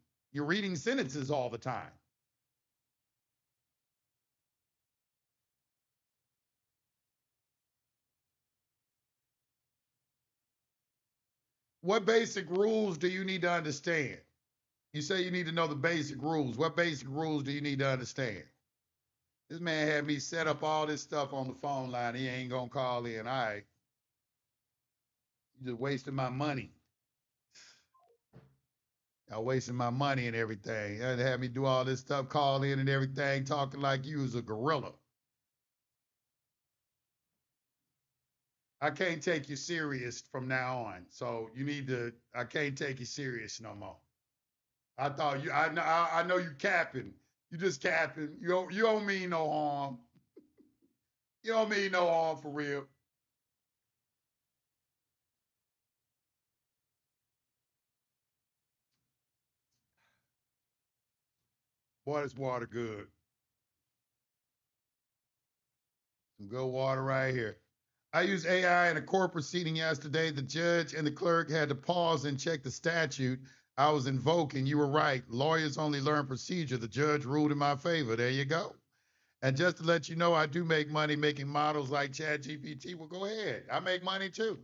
sentences all the time. What basic rules do you need to understand? You say you need to know the basic rules. What basic rules do you need to understand? This man had me set up all this stuff on the phone line. He ain't gonna call in. All right, you just wasting my money. Y'all wasting my money and everything. And had me do all this stuff, call in and everything, talking like you was a gorilla. I can't take you serious from now on. So you need to. I can't take you serious no more. I thought you. I know you capping. You just capping. You don't mean no harm. You don't mean no harm for real. Boy, this water good. Some good water right here. I used AI in a court proceeding yesterday. The judge and the clerk had to pause and check the statute I was invoking. You were right. Lawyers only learn procedure. The judge ruled in my favor. There you go. And just to let you know, I do make money making models like ChatGPT. Well, go ahead. I make money too.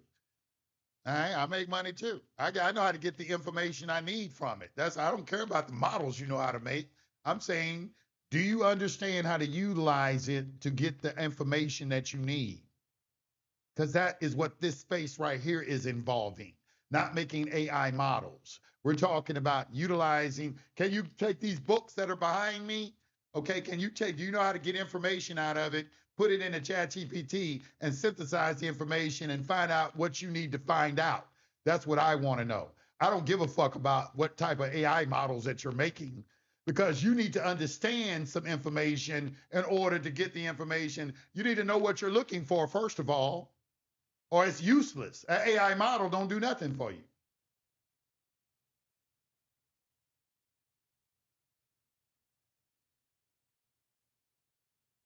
All right, I make money too. I know how to get the information I need from it. I don't care about the models you know how to make. I'm saying, do you understand how to utilize it to get the information that you need? Because that is what this space right here is involving, not making AI models. We're talking about utilizing. Can you take these books that are behind me? Okay, do you know how to get information out of it, put it in a chat GPT and synthesize the information and find out what you need to find out? That's what I want to know. I don't give a fuck about what type of AI models that you're making because you need to understand some information in order to get the information. You need to know what you're looking for, first of all, or it's useless. An AI model don't do nothing for you.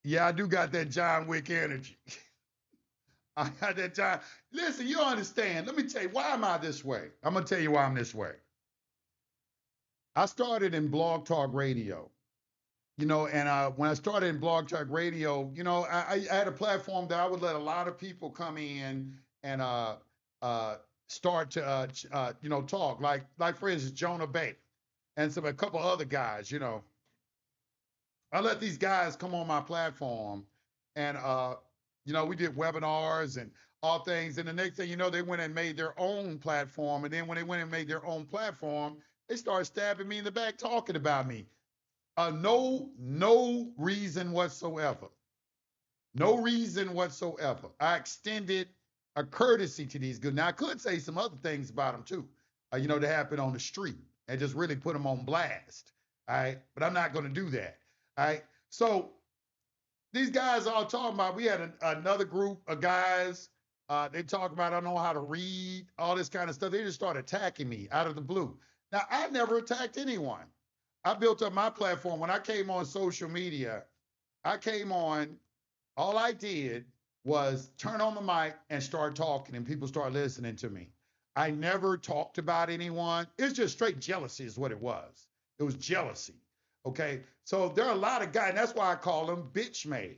Yeah, I do got that John Wick energy. I got that John. Listen, you understand. Let me tell you, why am I this way? I'm going to tell you why I'm this way. I started in Blog Talk Radio, and when I started in Blog Talk Radio, I had a platform that I would let a lot of people come in and uh, start to, talk. Like for instance, Jonah Bay and a couple other guys. I let these guys come on my platform and we did webinars and all things. And the next thing you know, they went and made their own platform. And then when they went and made their own platform, they started stabbing me in the back, talking about me. No reason whatsoever. No reason whatsoever. I extended a courtesy to these good. Now I could say some other things about them too, that happened on the street and just really put them on blast. All right, but I'm not going to do that. All right. So these guys all talking about, we had another group of guys. They talk about, I don't know how to read, all this kind of stuff. They just started attacking me out of the blue. Now, I never attacked anyone. I built up my platform. When I came on social media, all I did was turn on the mic and start talking, and people start listening to me. I never talked about anyone. It's just straight jealousy is what it was. It was jealousy. Okay, so there are a lot of guys, and that's why I call them bitch made,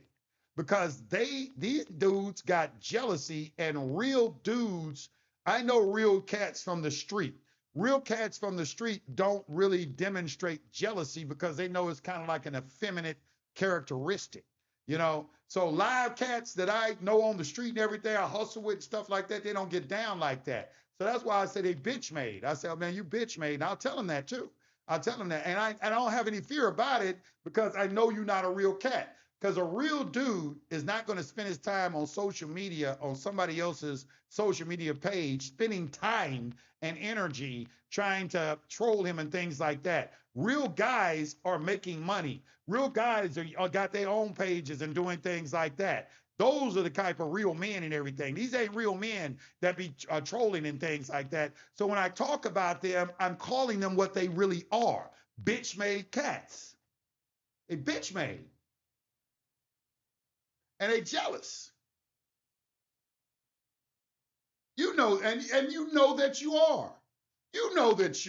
because these dudes got jealousy, and real dudes. I know real cats from the street. Real cats from the street don't really demonstrate jealousy because they know it's kind of like an effeminate characteristic, So live cats that I know on the street and everything, I hustle with and stuff like that, they don't get down like that. So that's why I say they bitch made. I say, oh, man, you bitch made, and I'll tell them that too. I'll tell them that. And I don't have any fear about it because I know you're not a real cat. Because a real dude is not going to spend his time on social media, on somebody else's social media page, spending time and energy trying to troll him and things like that. Real guys are making money. Real guys are got their own pages and doing things like that. Those are the type of real men and everything. These ain't real men that be trolling and things like that. So when I talk about them, I'm calling them what they really are. Bitch-made cats. They bitch-made. And they jealous. You know, and you know that you are. You know that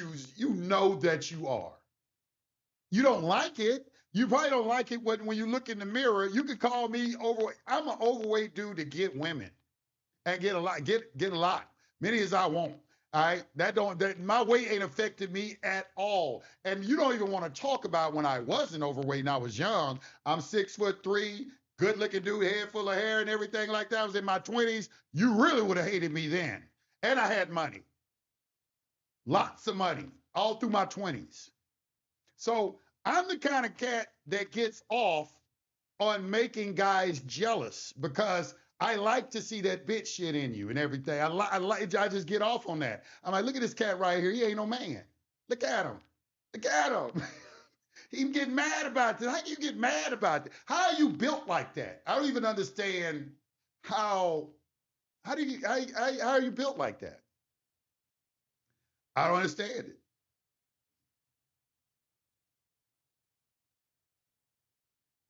you are. You don't like it. You probably don't like it when you look in the mirror. You could call me overweight. I'm an overweight dude to get women and get a lot, many as I want. All right, that my weight ain't affected me at all. And you don't even want to talk about when I wasn't overweight and I was young. I'm 6'3", good looking dude, head full of hair and everything like that. I was in my 20s. You really would have hated me then. And I had money, lots of money, all through my 20s. So I'm the kind of cat that gets off on making guys jealous because I like to see that bitch shit in you and everything. I just get off on that. I'm like, look at this cat right here. He ain't no man. Look at him. Look at him. He get mad about this. How can you get mad about that? How are you built like that? I don't even understand how. How are you built like that? I don't understand it.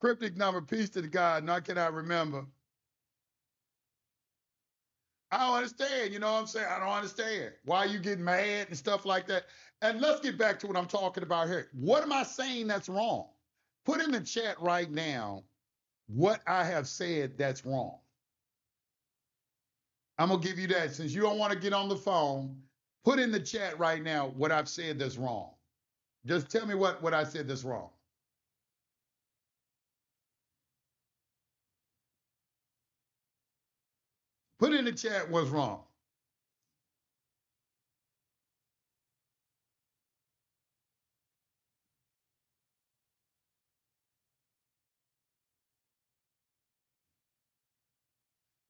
Cryptic number, peace to the God. Nor can I remember. I don't understand. You know what I'm saying? I don't understand why you get mad and stuff like that. And let's get back to what I'm talking about here. What am I saying that's wrong? Put in the chat right now what I have said that's wrong. I'm going to give you that. Since you don't want to get on the phone, put in the chat right now what I've said that's wrong. Just tell me what I said that's wrong. Put in the chat what's wrong.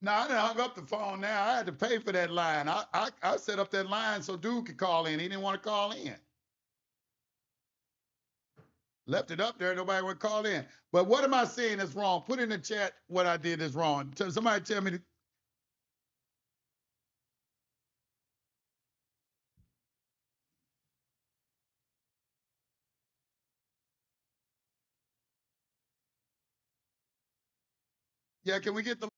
No, I done hung up the phone now. I had to pay for that line. I set up that line so dude could call in. He didn't want to call in. Left it up there. Nobody would call in. But what am I saying is wrong? Put in the chat what I did is wrong. Somebody tell me. Yeah, can we get the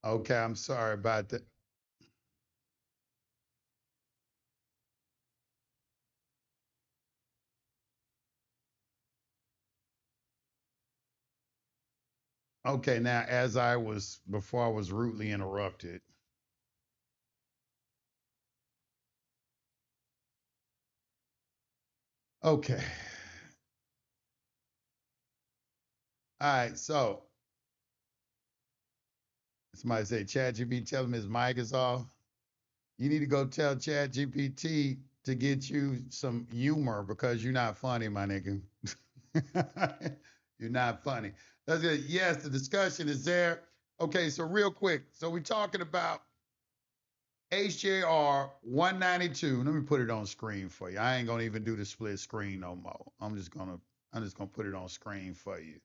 Okay, I'm sorry about that. Okay, now as I was before I was rudely interrupted. Okay. All right, so somebody say ChatGPT tell him his mic is off. You need to go tell ChatGPT to get you some humor because you're not funny, my nigga. You're not funny. That's it. Yes, the discussion is there. Okay, so real quick. So we're talking about HJR 192. Let me put it on screen for you. I ain't gonna even do the split screen no more. I'm just gonna put it on screen for you.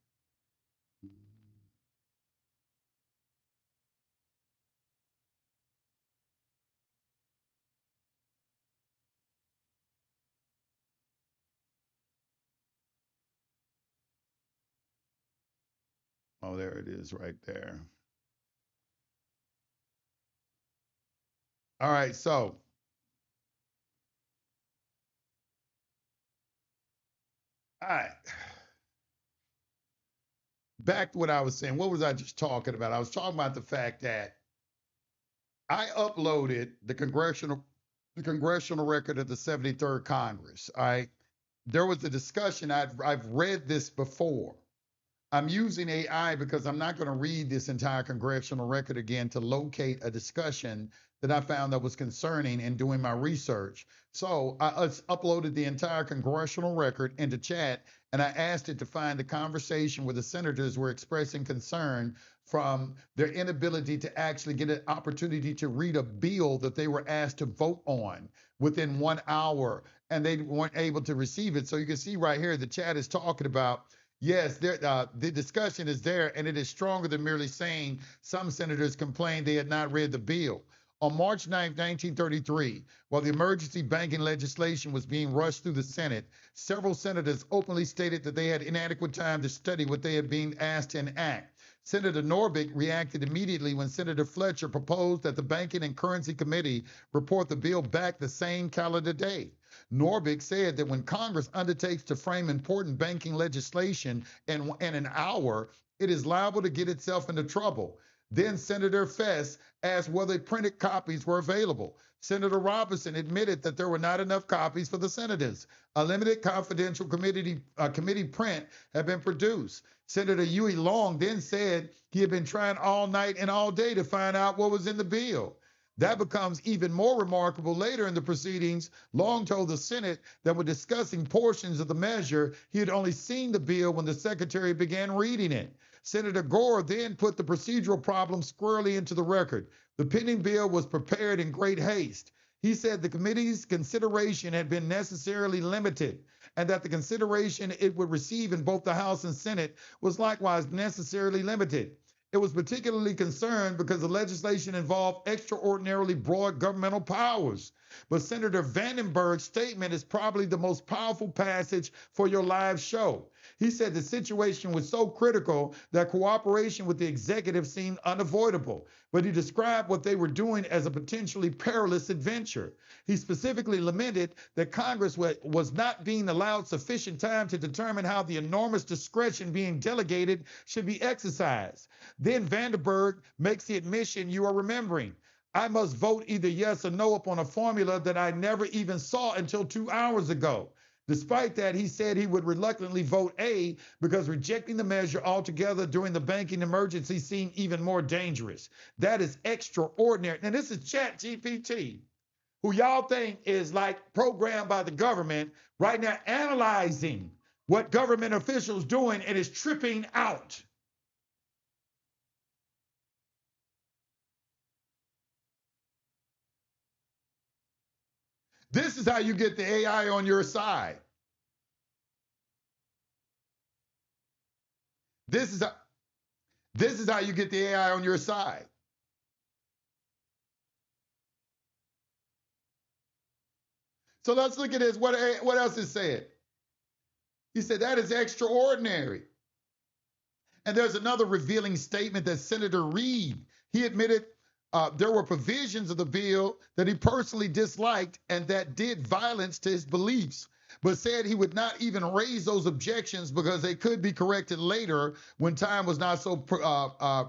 Oh, there it is right there. All right, so all right. Back to what I was saying. What was I just talking about? I was talking about the fact that I uploaded the congressional record of the 73rd Congress. All right. There was a discussion. I've read this before. I'm using AI because I'm not going to read this entire congressional record again to locate a discussion that I found that was concerning in doing my research. So I uploaded the entire congressional record into chat and I asked it to find the conversation where the senators were expressing concern from their inability to actually get an opportunity to read a bill that they were asked to vote on within 1 hour and they weren't able to receive it. So you can see right here, the chat is talking about yes, the discussion is there, and it is stronger than merely saying some senators complained they had not read the bill. On March 9th, 1933, while the emergency banking legislation was being rushed through the Senate, several senators openly stated that they had inadequate time to study what they had been asked to enact. Senator Norbeck reacted immediately when Senator Fletcher proposed that the Banking and Currency Committee report the bill back the same calendar day. Norbeck said that when Congress undertakes to frame important banking legislation in an hour, it is liable to get itself into trouble. Then Senator Fess asked whether printed copies were available. Senator Robinson admitted that there were not enough copies for the senators. A limited confidential committee print had been produced. Senator Huey Long then said he had been trying all night and all day to find out what was in the bill. That becomes even more remarkable later in the proceedings. Long told the Senate that when discussing portions of the measure, he had only seen the bill when the secretary began reading it. Senator Gore then put the procedural problem squarely into the record. The pending bill was prepared in great haste. He said the committee's consideration had been necessarily limited and that the consideration it would receive in both the House and Senate was likewise necessarily limited. It was particularly concerned because the legislation involved extraordinarily broad governmental powers. But Senator Vandenberg's statement is probably the most powerful passage for your live show. He said the situation was so critical that cooperation with the executive seemed unavoidable, but he described what they were doing as a potentially perilous adventure. He specifically lamented that Congress was not being allowed sufficient time to determine how the enormous discretion being delegated should be exercised. Then Vandenberg makes the admission you are remembering. I must vote either yes or no upon a formula that I never even saw until 2 hours ago. Despite that, he said he would reluctantly vote A because rejecting the measure altogether during the banking emergency seemed even more dangerous. That is extraordinary. Now, this is Chat GPT, who y'all think is like programmed by the government, right now analyzing what government officials doing and is tripping out. This is how you get the AI on your side. This is how, this is how you get the AI on your side. So let's look at this. What else is said? He said that is extraordinary. And there's another revealing statement that Senator Reid, He admitted there were provisions of the bill that he personally disliked and that did violence to his beliefs, but said he would not even raise those objections because they could be corrected later when time was not so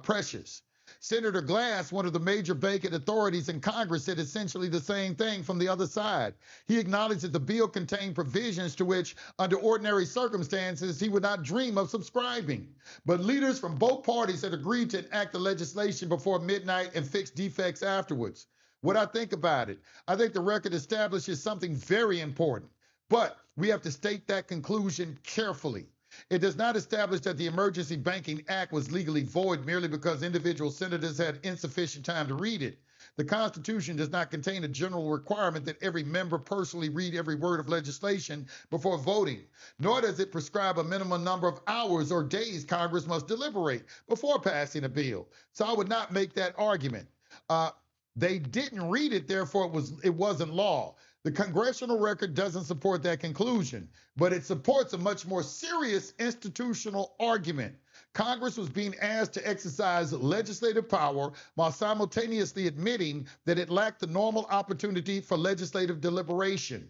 precious. Senator Glass, one of the major banking authorities in Congress, said essentially the same thing from the other side. He acknowledged that the bill contained provisions to which, under ordinary circumstances, he would not dream of subscribing. But leaders from both parties had agreed to enact the legislation before midnight and fix defects afterwards. What I think about it, I think the record establishes something very important, but we have to state that conclusion carefully. It does not establish that the Emergency Banking Act was legally void merely because individual senators had insufficient time to read it. The Constitution does not contain a general requirement that every member personally read every word of legislation before voting, nor does it prescribe a minimum number of hours or days Congress must deliberate before passing a bill. So I would not make that argument. They didn't read it, therefore it wasn't law. The congressional record doesn't support that conclusion, but it supports a much more serious institutional argument. Congress was being asked to exercise legislative power while simultaneously admitting that it lacked the normal opportunity for legislative deliberation.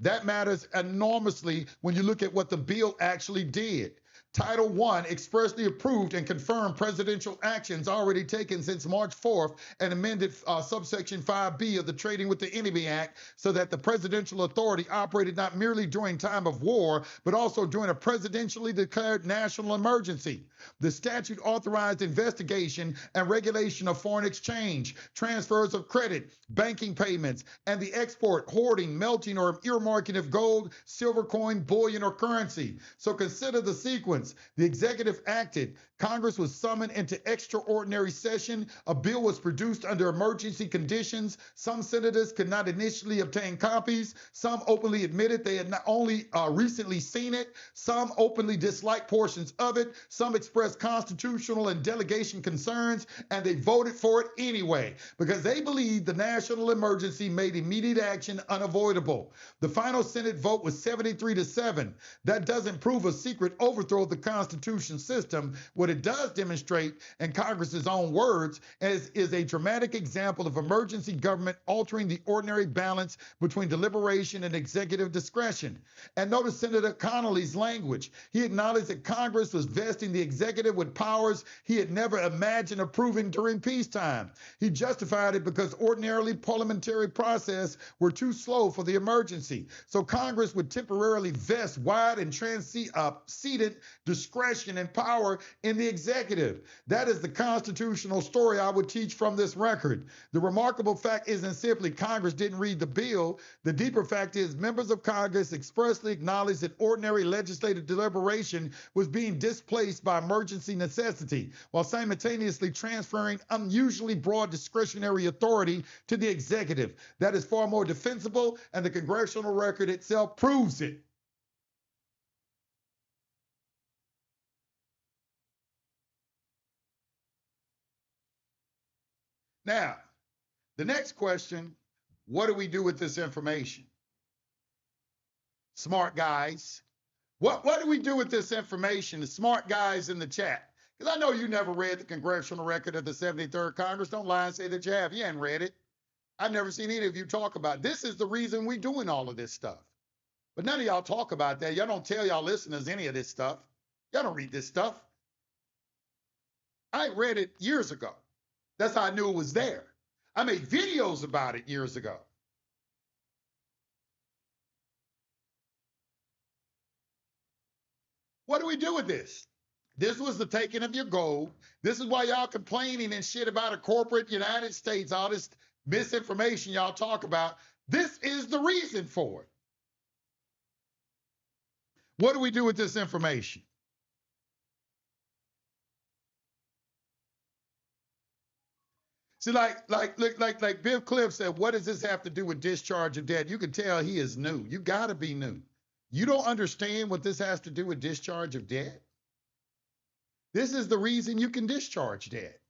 That matters enormously when you look at what the bill actually did. Title I expressly approved and confirmed presidential actions already taken since March 4th and amended subsection 5B of the Trading with the Enemy Act so that the presidential authority operated not merely during time of war, but also during a presidentially declared national emergency. The statute authorized investigation and regulation of foreign exchange, transfers of credit, banking payments, and the export, hoarding, melting, or earmarking of gold, silver coin, bullion, or currency. So consider the sequence. The executive acted. Congress was summoned into extraordinary session. A bill was produced under emergency conditions. Some senators could not initially obtain copies. Some openly admitted they had not only recently seen it. Some openly disliked portions of it. Some expressed constitutional and delegation concerns, and they voted for it anyway because they believed the national emergency made immediate action unavoidable. The final Senate vote was 73-7. That doesn't prove a secret overthrow of the Constitution system. What it does demonstrate, in Congress's own words, is a dramatic example of emergency government altering the ordinary balance between deliberation and executive discretion. And notice Senator Connolly's language. He acknowledged that Congress was vesting the executive with powers he had never imagined approving during peacetime. He justified it because ordinarily parliamentary process were too slow for the emergency. So Congress would temporarily vest wide and transcendent discretion and power in the executive. That is the constitutional story I would teach from this record. The remarkable fact isn't simply Congress didn't read the bill. The deeper fact is members of Congress expressly acknowledged that ordinary legislative deliberation was being displaced by emergency necessity, while simultaneously transferring unusually broad discretionary authority to the executive. That is far more defensible, and the congressional record itself proves it. Now, the next question, what do we do with this information? Smart guys. What do we do with this information? The smart guys in the chat. Because I know you never read the congressional record of the 73rd Congress. Don't lie and say that you have. You haven't read it. I've never seen any of you talk about it. This is the reason we're doing all of this stuff. But none of y'all talk about that. Y'all don't tell y'all listeners any of this stuff. Y'all don't read this stuff. I read it years ago. That's how I knew it was there. I made videos about it years ago. What do we do with this? This was the taking of your gold. This is why y'all complaining and shit about a corporate United States, all this misinformation y'all talk about. This is the reason for it. What do we do with this information? See, like Bill Cliff said, what does this have to do with discharge of debt? You can tell he is new. You got to be new. You don't understand what this has to do with discharge of debt? This is the reason you can discharge debt.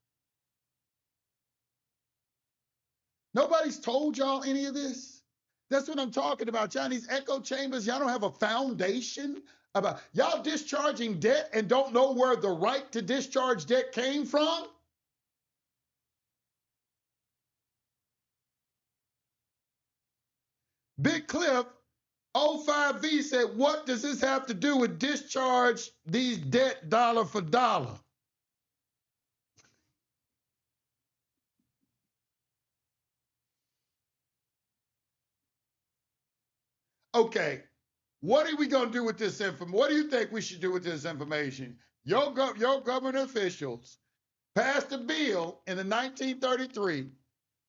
Nobody's told y'all any of this. That's what I'm talking about. Y'all, these echo chambers, y'all don't have a foundation about y'all discharging debt and don't know where the right to discharge debt came from. Big Cliff, 05V said, what does this have to do with discharge these debt dollar for dollar? Okay, what are we going to do with this information? What do you think we should do with this information? Your government officials passed a bill in the 1933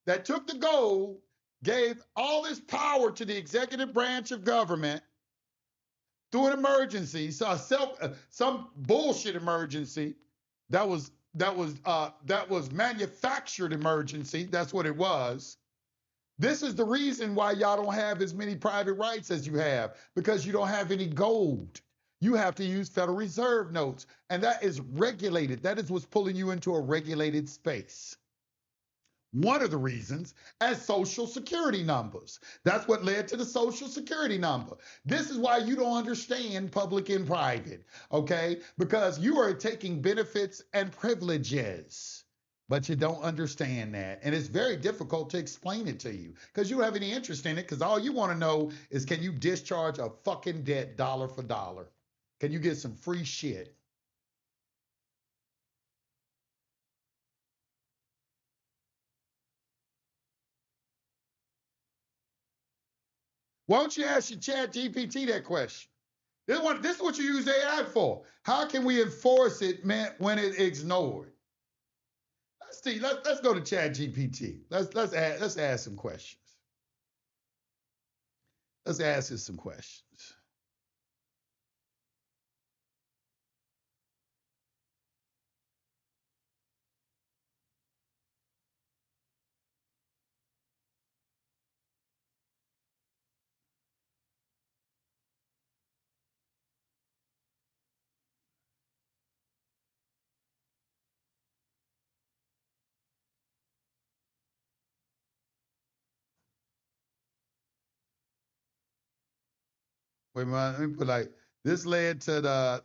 that took the gold, gave all this power to the executive branch of government through an emergency, so some bullshit emergency that was manufactured emergency. That's what it was. This is the reason why y'all don't have as many private rights as you have, because you don't have any gold. You have to use Federal Reserve notes, and that is regulated. That is what's pulling you into a regulated space. One of the reasons as Social Security numbers. That's what led to the Social Security number. This is why you don't understand public and private, okay? Because you are taking benefits and privileges, but you don't understand that. And it's very difficult to explain it to you because you don't have any interest in it, because all you want to know is, can you discharge a fucking debt dollar for dollar? Can you get some free shit? Why don't you ask your chat GPT that question? This is what you use AI for. How can we enforce it, man, when it's ignored? Let's see. Let's go to chat GPT. Let's ask some questions. Let's ask it some questions. Wait a minute, let me put like, this led to the,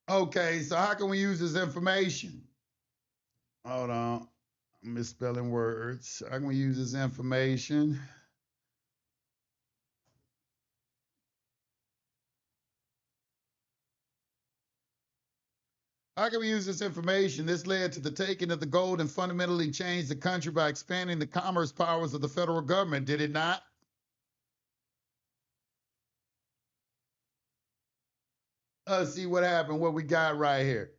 okay, so how can we use this information? Hold on, I'm misspelling words. How can we use this information? How can we use this information? This led to the taking of the gold and fundamentally changed the country by expanding the commerce powers of the federal government, did it not? Let's see what happened, what we got right here.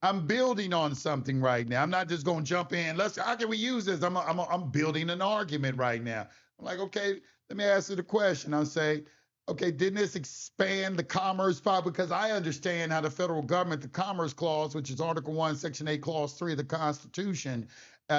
I'm building on something right now. I'm not just going to jump in. How can we use this? I'm building an argument right now. I'm like, okay, let me ask you the question. I'll say, okay, didn't this expand the commerce power? Because I understand how the federal government, the Commerce Clause, which is Article 1, Section 8, Clause 3 of the Constitution,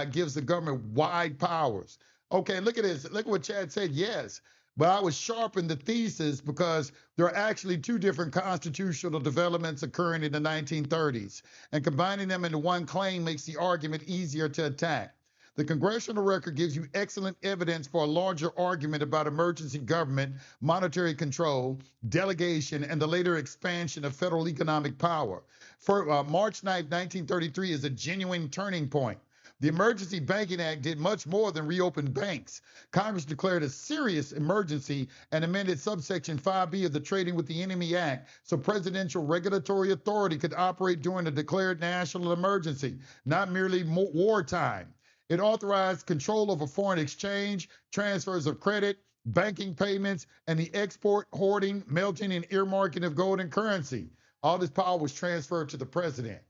gives the government wide powers. Okay, look at this. Look at what Chad said. Yes. But I was sharpening the thesis because there are actually two different constitutional developments occurring in the 1930s, and combining them into one claim makes the argument easier to attack. The congressional record gives you excellent evidence for a larger argument about emergency government, monetary control, delegation, and the later expansion of federal economic power. For March 9, 1933 is a genuine turning point. The Emergency Banking Act did much more than reopen banks. Congress declared a serious emergency and amended subsection 5B of the Trading with the Enemy Act so presidential regulatory authority could operate during a declared national emergency, not merely wartime. It authorized control over foreign exchange, transfers of credit, banking payments, and the export, hoarding, melting, and earmarking of gold and currency. All this power was transferred to the president.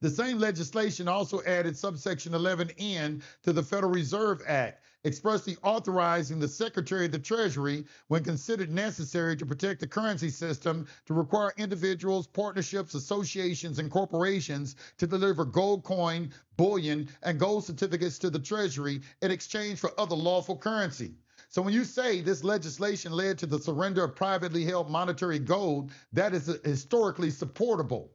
The same legislation also added subsection 11N to the Federal Reserve Act, expressly authorizing the Secretary of the Treasury, when considered necessary to protect the currency system, to require individuals, partnerships, associations, and corporations to deliver gold coin, bullion, and gold certificates to the Treasury in exchange for other lawful currency. So when you say this legislation led to the surrender of privately held monetary gold, that is historically supportable.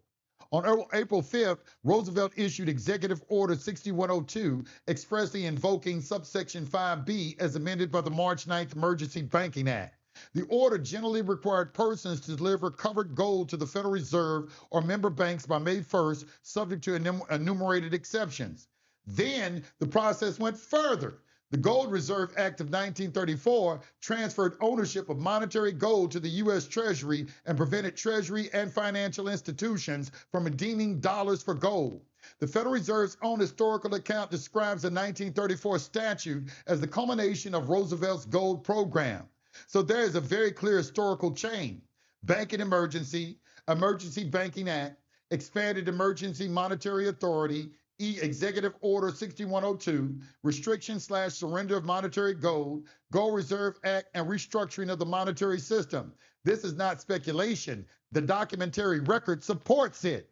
On April 5th, Roosevelt issued Executive Order 6102, expressly invoking subsection 5B as amended by the March 9th Emergency Banking Act. The order generally required persons to deliver covered gold to the Federal Reserve or member banks by May 1st, subject to enumerated exceptions. Then the process went further. The Gold Reserve Act of 1934 transferred ownership of monetary gold to the U.S. Treasury and prevented Treasury and financial institutions from redeeming dollars for gold. The Federal Reserve's own historical account describes the 1934 statute as the culmination of Roosevelt's gold program. So there is a very clear historical chain. Banking Emergency, Emergency Banking Act, Expanded Emergency Monetary Authority, Executive Order 6102, Restriction/Surrender of Monetary Gold, Gold Reserve Act, and Restructuring of the Monetary System. This is not speculation. The documentary record supports it.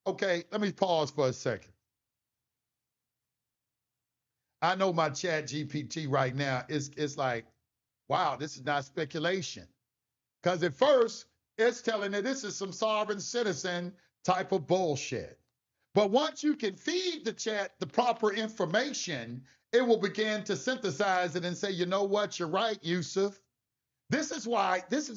Okay, let me pause for a second. I know my chat GPT right now is like, wow, this is not speculation. Because at first, it's telling that this is some sovereign citizen type of bullshit. But once you can feed the chat the proper information, it will begin to synthesize it and say, you know what, you're right, Yusef. This is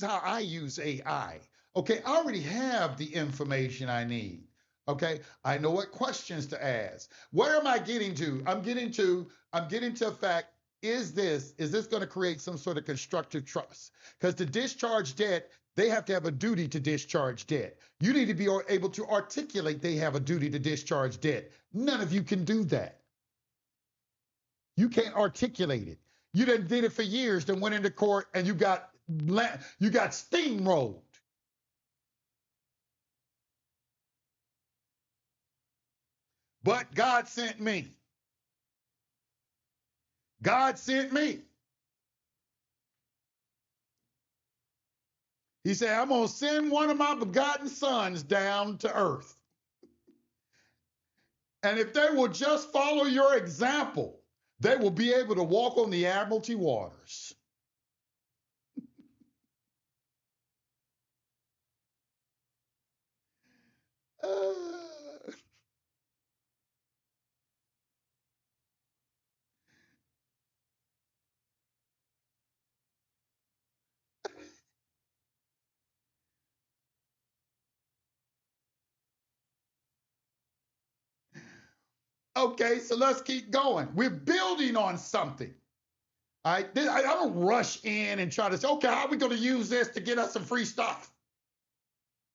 how I use AI. Okay, I already have the information I need. Okay, I know what questions to ask. Where am I getting to? I'm getting to a fact. Is this going to create some sort of constructive trust? Because to discharge debt, they have to have a duty to discharge debt. You need to be able to articulate they have a duty to discharge debt. None of you can do that. You can't articulate it. You done did it for years, then went into court and you got steamrolled. But God sent me. God sent me. He said, I'm going to send one of my begotten sons down to earth. And if they will just follow your example, they will be able to walk on the Admiralty waters. Okay, so let's keep going. We're building on something. All right, I don't rush in and try to say, okay, how are we going to use this to get us some free stuff?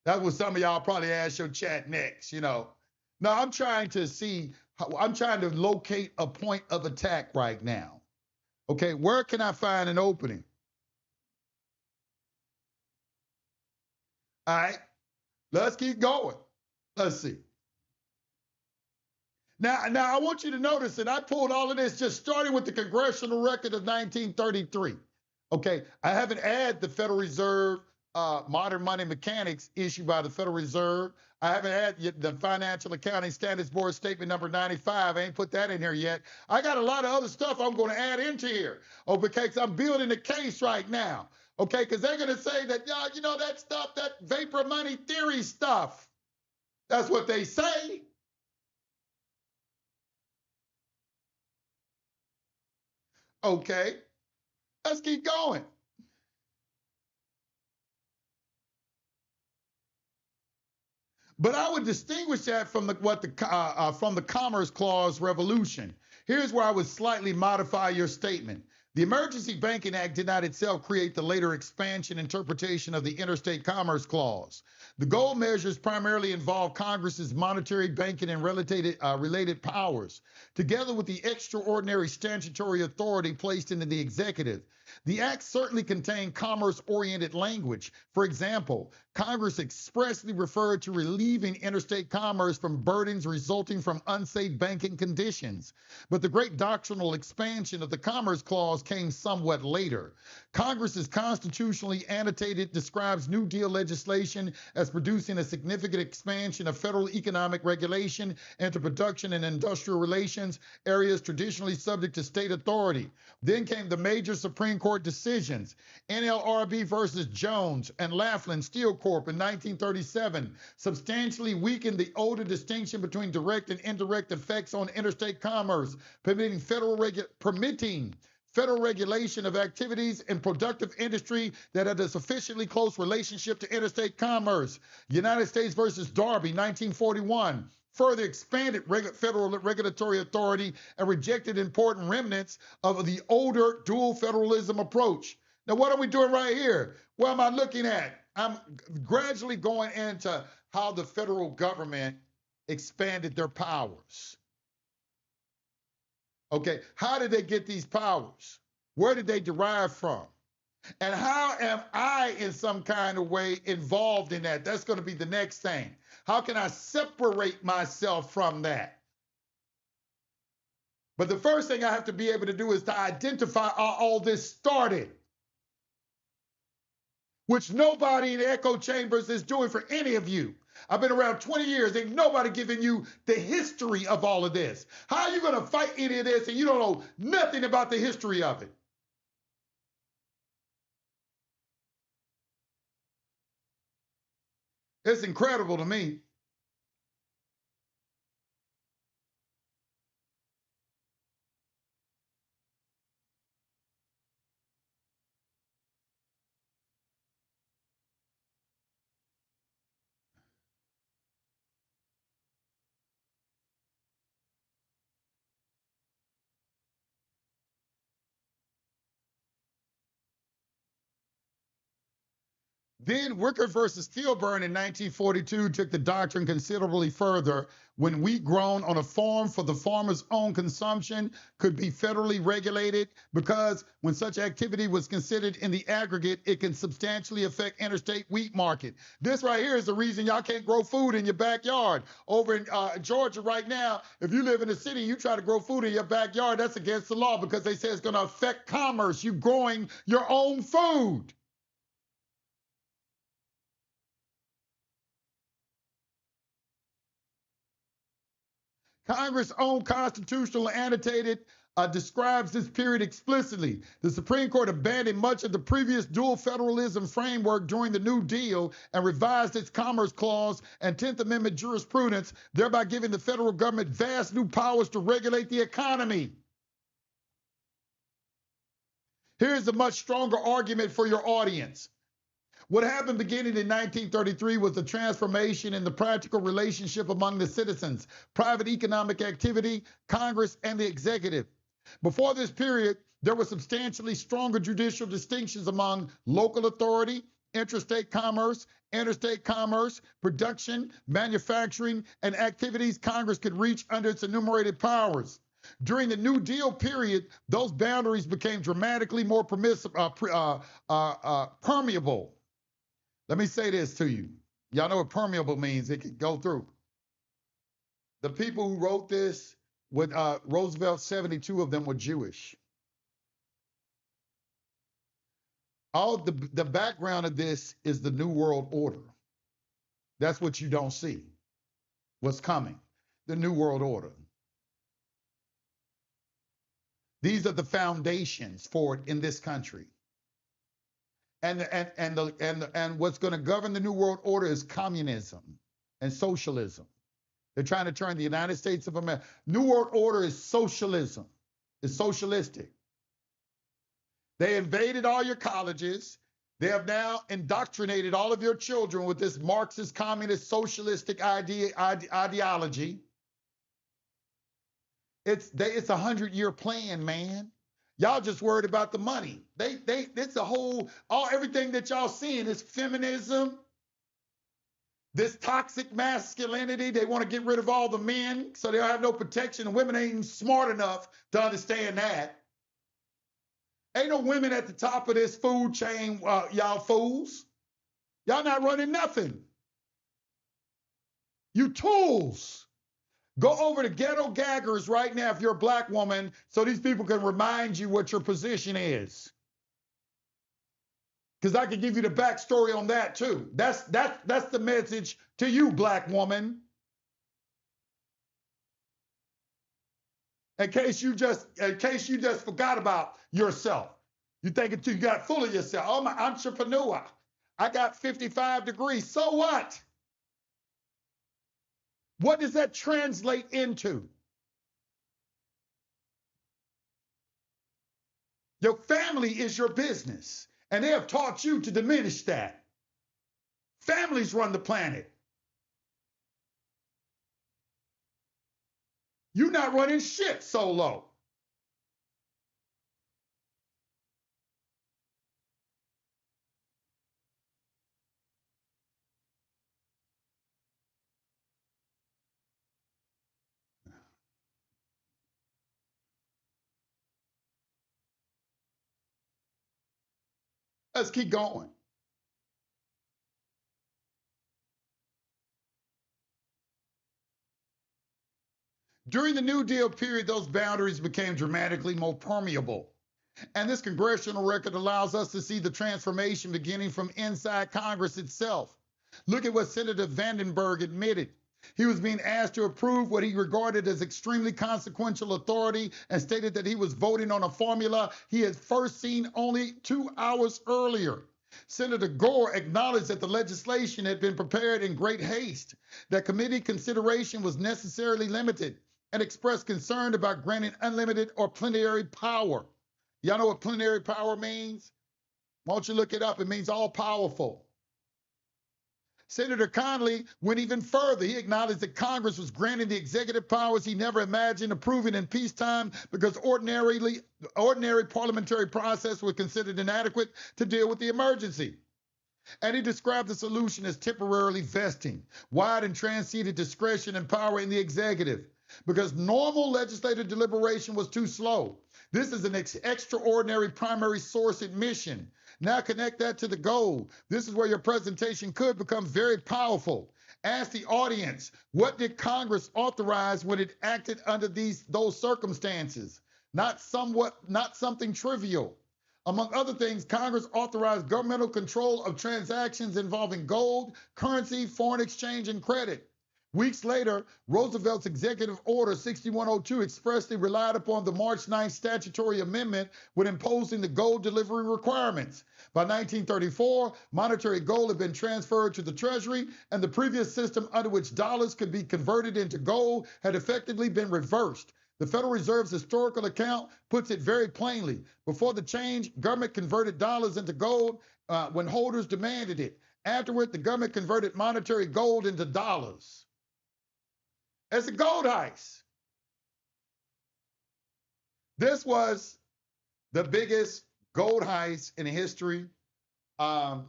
That's what some of y'all probably ask your chat next, you know. No, I'm trying to locate a point of attack right now. Okay, where can I find an opening? All right, let's keep going. Let's see. Now, I want you to notice that I pulled all of this just starting with the congressional record of 1933. Okay, I haven't added the Federal Reserve modern money mechanics issued by the Federal Reserve. I haven't added the Financial Accounting Standards Board Statement number 95. I ain't put that in here yet. I got a lot of other stuff I'm going to add into here. Oh, because I'm building a case right now. Okay, because they're going to say that, yeah, you know, that stuff, that vapor money theory stuff. That's what they say. Okay, let's keep going. But I would distinguish that from the Commerce Clause revolution. Here's where I would slightly modify your statement. The Emergency Banking Act did not itself create the later expansion interpretation of the Interstate Commerce Clause. The gold measures primarily involve Congress's monetary, banking, and related powers, together with the extraordinary statutory authority placed into the executive. The act certainly contained commerce-oriented language. For example, Congress expressly referred to relieving interstate commerce from burdens resulting from unsafe banking conditions. But the great doctrinal expansion of the Commerce Clause came somewhat later. Congress's constitutionally annotated describes New Deal legislation as producing a significant expansion of federal economic regulation into production and industrial relations, areas traditionally subject to state authority. Then came the major Supreme Court decisions, NLRB versus Jones and Laughlin Steel Corp. In 1937, substantially weakened the older distinction between direct and indirect effects on interstate commerce, permitting federal regulation of activities in productive industry that had a sufficiently close relationship to interstate commerce. United States versus Darby, 1941. Further expanded federal regulatory authority and rejected important remnants of the older dual federalism approach. Now, what are we doing right here? What am I looking at? I'm gradually going into how the federal government expanded their powers. Okay, how did they get these powers? Where did they derive from? And how am I in some kind of way involved in that? That's going to be the next thing. How can I separate myself from that? But the first thing I have to be able to do is to identify how all this started, which nobody in the echo chambers is doing for any of you. I've been around 20 years. Ain't nobody giving you the history of all of this. How are you going to fight any of this and you don't know nothing about the history of it? It's incredible to me. Then Wicker versus Kilburn in 1942 took the doctrine considerably further. When wheat grown on a farm for the farmer's own consumption could be federally regulated, because when such activity was considered in the aggregate, it can substantially affect interstate wheat market. This right here is the reason y'all can't grow food in your backyard. Over in Georgia right now, if you live in a city, you try to grow food in your backyard, that's against the law because they say it's going to affect commerce. You growing your own food. Congress' own constitutional annotated describes this period explicitly. The Supreme Court abandoned much of the previous dual federalism framework during the New Deal and revised its Commerce Clause and 10th Amendment jurisprudence, thereby giving the federal government vast new powers to regulate the economy. Here's a much stronger argument for your audience. What happened beginning in 1933 was the transformation in the practical relationship among the citizens, private economic activity, Congress, and the executive. Before this period, there were substantially stronger judicial distinctions among local authority, interstate commerce, interstate commerce, production, manufacturing, and activities Congress could reach under its enumerated powers. During the New Deal period, those boundaries became dramatically more permeable. Let me say this to you. Y'all know what permeable means. It can go through. The people who wrote this, with Roosevelt, 72 of them were Jewish. All the background of this is the New World Order. That's what you don't see. What's coming? The New World Order. These are the foundations for it in this country. And what's going to govern the New World Order is communism and socialism. They're trying to turn the United States of America. New World Order is socialism. It's socialistic. They invaded all your colleges. They have now indoctrinated all of your children with this Marxist, communist, socialistic ideology. It's a 100-year plan, man. Y'all just worried about the money. It's a whole, everything that y'all seeing is feminism, this toxic masculinity. They want to get rid of all the men so they'll have no protection. And women ain't even smart enough to understand that. Ain't no women at the top of this food chain, y'all fools. Y'all not running nothing. You tools. Go over to Ghetto Gaggers right now if you're a black woman so these people can remind you what your position is. Because I can give you the backstory on that too. That's the message to you, black woman. In case you just forgot about yourself. You think you got full of yourself. Oh, I'm an entrepreneur. I got 55 degrees. So what? What does that translate into? Your family is your business, and they have taught you to diminish that. Families run the planet. You're not running shit solo. Let's keep going. During the New Deal period, those boundaries became dramatically more permeable. And this congressional record allows us to see the transformation beginning from inside Congress itself. Look at what Senator Vandenberg admitted. He was being asked to approve what he regarded as extremely consequential authority and stated that he was voting on a formula he had first seen only 2 hours earlier. Senator Gore acknowledged that the legislation had been prepared in great haste, that committee consideration was necessarily limited, and expressed concern about granting unlimited or plenary power. Y'all know what plenary power means? Why don't you look it up? It means all powerful. Senator Connolly went even further. He acknowledged that Congress was granting the executive powers he never imagined approving in peacetime because ordinary parliamentary process was considered inadequate to deal with the emergency. And he described the solution as temporarily vesting wide and transcendent discretion and power in the executive because normal legislative deliberation was too slow. This is an extraordinary primary source admission. Now connect that to the goal. This is where your presentation could become very powerful. Ask the audience, what did Congress authorize when it acted under those circumstances? Not something trivial. Among other things, Congress authorized governmental control of transactions involving gold, currency, foreign exchange, and credit. Weeks later, Roosevelt's Executive Order 6102 expressly relied upon the March 9th statutory amendment when imposing the gold delivery requirements. By 1934, monetary gold had been transferred to the Treasury, and the previous system under which dollars could be converted into gold had effectively been reversed. The Federal Reserve's historical account puts it very plainly. Before the change, government converted dollars into gold when holders demanded it. Afterward, the government converted monetary gold into dollars. It's a gold heist. This was the biggest gold heist in history. Who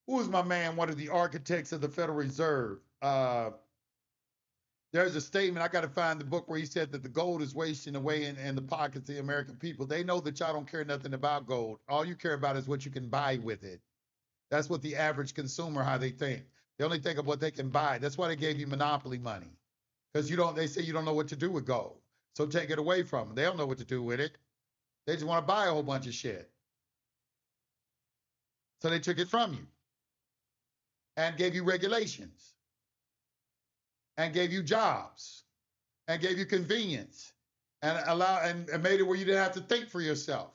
was my man, one of the architects of the Federal Reserve? There's a statement, I got to find the book where he said that the gold is wasting away in the pockets of the American people. They know that y'all don't care nothing about gold. All you care about is what you can buy with it. That's what the average consumer, how they think. They only think of what they can buy. That's why they gave you monopoly money. Because they say you don't know what to do with gold. So take it away from them. They don't know what to do with it. They just want to buy a whole bunch of shit. So they took it from you and gave you regulations and gave you jobs and gave you convenience and made it where you didn't have to think for yourself.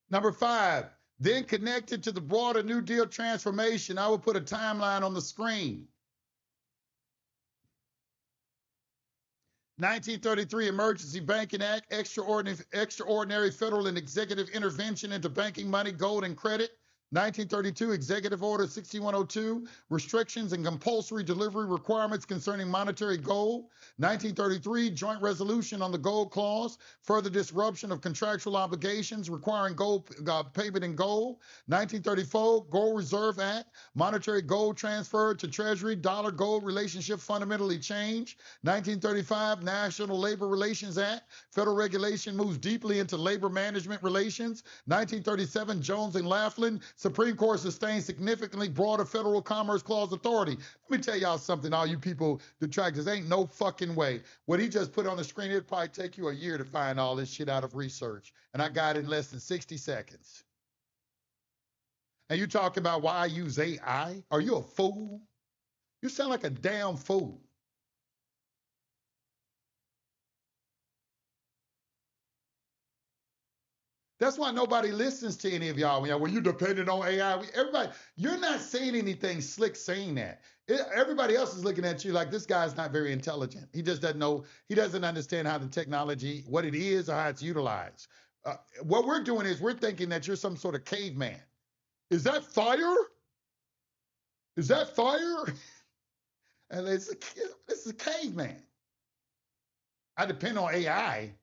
Number 5, then connected to the broader New Deal transformation, I will put a timeline on the screen. 1933 Emergency Banking Act, extraordinary federal and executive intervention into banking money, gold, and credit. 1932, Executive Order 6102, restrictions and compulsory delivery requirements concerning monetary gold. 1933, Joint Resolution on the Gold Clause, further disruption of contractual obligations requiring gold payment in gold. 1934, Gold Reserve Act, monetary gold transferred to Treasury, dollar-gold relationship fundamentally changed. 1935, National Labor Relations Act, federal regulation moves deeply into labor management relations. 1937, Jones and Laughlin, Supreme Court sustained significantly broader federal Commerce Clause authority. Let me tell y'all something, all you people, detractors, ain't no fucking way. What he just put on the screen, it'd probably take you a year to find all this shit out of research. And I got it in less than 60 seconds. And you talking about why I use AI? Are you a fool? You sound like a damn fool. That's why nobody listens to any of y'all. When you're dependent on AI, everybody, you're not saying anything slick saying that. Everybody else is looking at you like this guy's not very intelligent. He just doesn't know, he doesn't understand how the technology, what it is or how it's utilized. What we're doing is we're thinking that you're some sort of caveman. Is that fire? Is that fire? And it's a caveman. I depend on AI.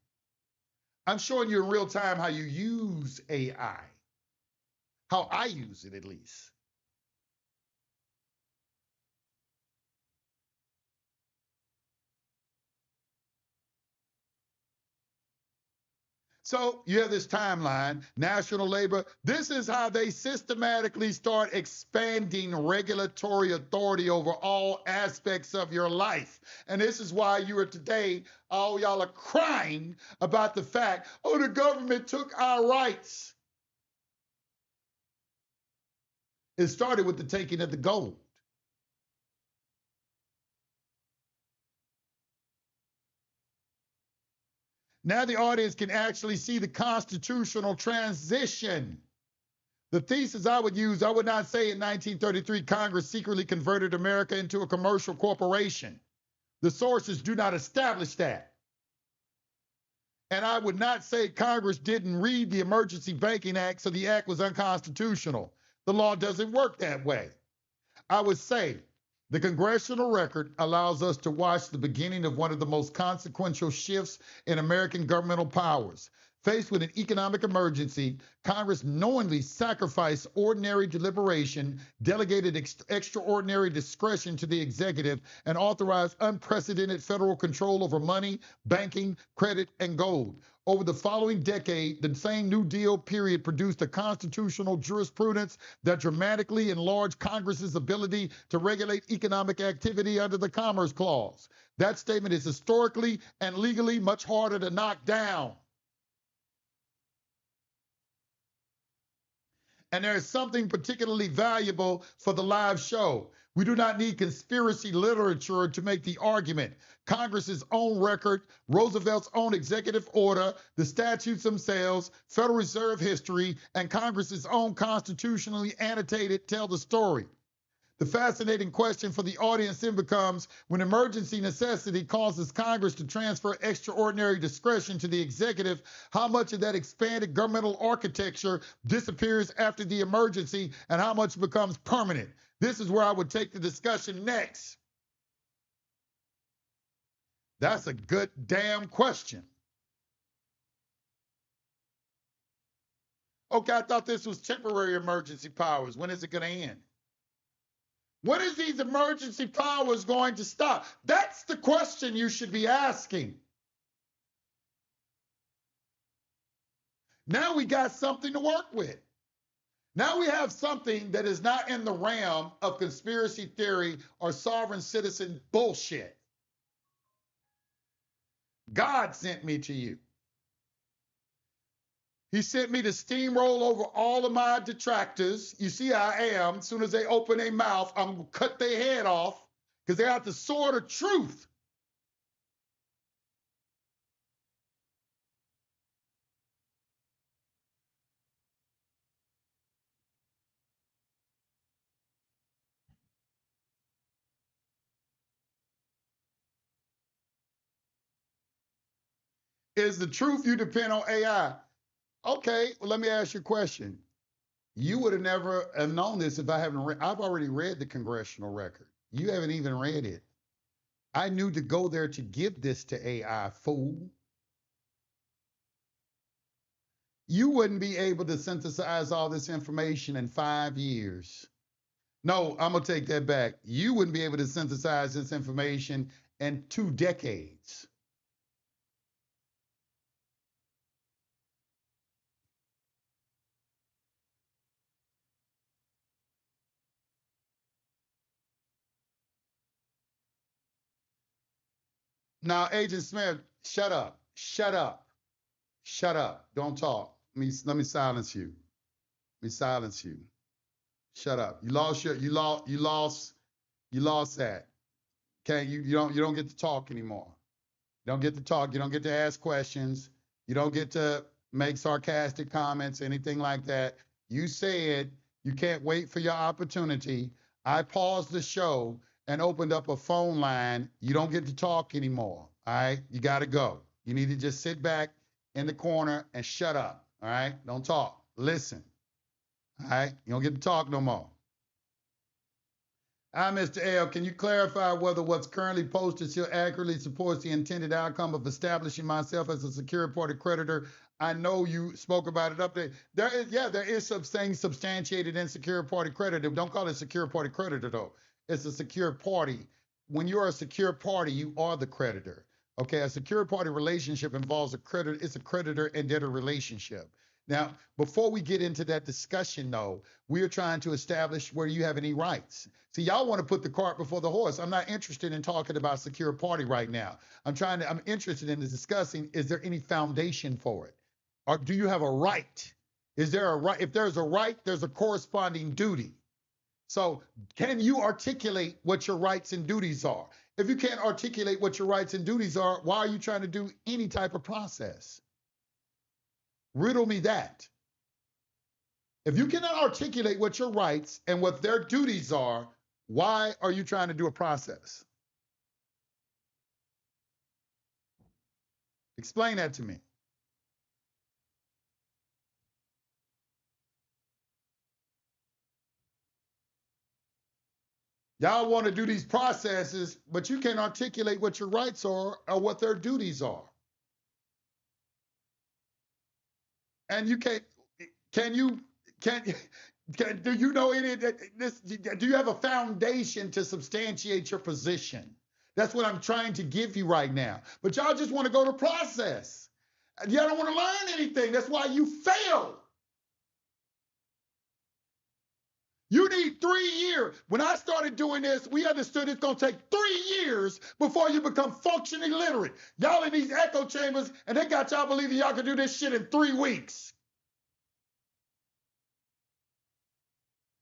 I'm showing you in real time how you use AI, how I use it at least. So you have this timeline, national labor. This is how they systematically start expanding regulatory authority over all aspects of your life. And this is why you are today, all y'all are crying about the fact, oh, the government took our rights. It started with the taking of the gold. Now the audience can actually see the constitutional transition. The thesis I would use, I would not say in 1933 Congress secretly converted America into a commercial corporation. The sources do not establish that. And I would not say Congress didn't read the Emergency Banking Act, so the act was unconstitutional. The law doesn't work that way. I would say the congressional record allows us to watch the beginning of one of the most consequential shifts in American governmental powers. Faced with an economic emergency, Congress knowingly sacrificed ordinary deliberation, delegated extraordinary discretion to the executive, and authorized unprecedented federal control over money, banking, credit, and gold. Over the following decade, the same New Deal period produced a constitutional jurisprudence that dramatically enlarged Congress's ability to regulate economic activity under the Commerce Clause. That statement is historically and legally much harder to knock down. And there is something particularly valuable for the live show. We do not need conspiracy literature to make the argument. Congress's own record, Roosevelt's own executive order, the statutes themselves, Federal Reserve history, and Congress's own constitutionally annotated tell the story. The fascinating question for the audience then becomes, when emergency necessity causes Congress to transfer extraordinary discretion to the executive, how much of that expanded governmental architecture disappears after the emergency and how much becomes permanent? This is where I would take the discussion next. That's a good damn question. Okay, I thought this was temporary emergency powers. When is it going to end? When is these emergency powers going to stop? That's the question you should be asking. Now we got something to work with. Now we have something that is not in the realm of conspiracy theory or sovereign citizen bullshit. God sent me to you. He sent me to steamroll over all of my detractors. You see how I am. As soon as they open their mouth, I'm going to cut their head off because they have the sword of truth. Is the truth you depend on AI? Okay, well, let me ask you a question. You would have never have known this if I haven't read. I've already read the congressional record. You haven't even read it. I knew to go there to give this to AI, fool. You wouldn't be able to synthesize all this information in 5 years. No, I'm going to take that back. You wouldn't be able to synthesize this information in 2 decades. Now, Agent Smith, shut up. Shut up. Shut up. Don't talk. Let me silence you. Let me silence you. Shut up. You lost that. Okay, you don't get to talk anymore. You don't get to talk. You don't get to ask questions. You don't get to make sarcastic comments, anything like that. You said you can't wait for your opportunity. I paused the show and opened up a phone line. You don't get to talk anymore. All right, you got to go. You need to just sit back in the corner and shut up. All right, don't talk. Listen. All right, you don't get to talk no more. Mr. L, can you clarify whether what's currently posted still accurately supports the intended outcome of establishing myself as a secured party creditor? I know you spoke about it up there. There is some things substantiated in secured party creditor. Don't call it secured party creditor though. It's a secured party. When you're a secured party, you are the creditor. Okay, a secured party relationship involves a creditor. It's a creditor and debtor relationship. Now, before we get into that discussion, though, we are trying to establish where you have any rights. See, y'all want to put the cart before the horse. I'm not interested in talking about secure party right now. I'm interested in discussing, is there any foundation for it? Or do you have a right? Is there a right? If there's a right, there's a corresponding duty. So can you articulate what your rights and duties are? If you can't articulate what your rights and duties are, why are you trying to do any type of process? Riddle me that. If you cannot articulate what your rights and what their duties are, why are you trying to do a process? Explain that to me. Y'all want to do these processes, but you can't articulate what your rights are or what their duties are. And you can't, can you, do you know any of this? Do you have a foundation to substantiate your position? That's what I'm trying to give you right now. But y'all just want to go to process. Y'all don't want to learn anything. That's why you fail. You need 3 years. When I started doing this, we understood it's going to take 3 years before you become functionally literate. Y'all in these echo chambers, and they got y'all believing y'all can do this shit in 3 weeks.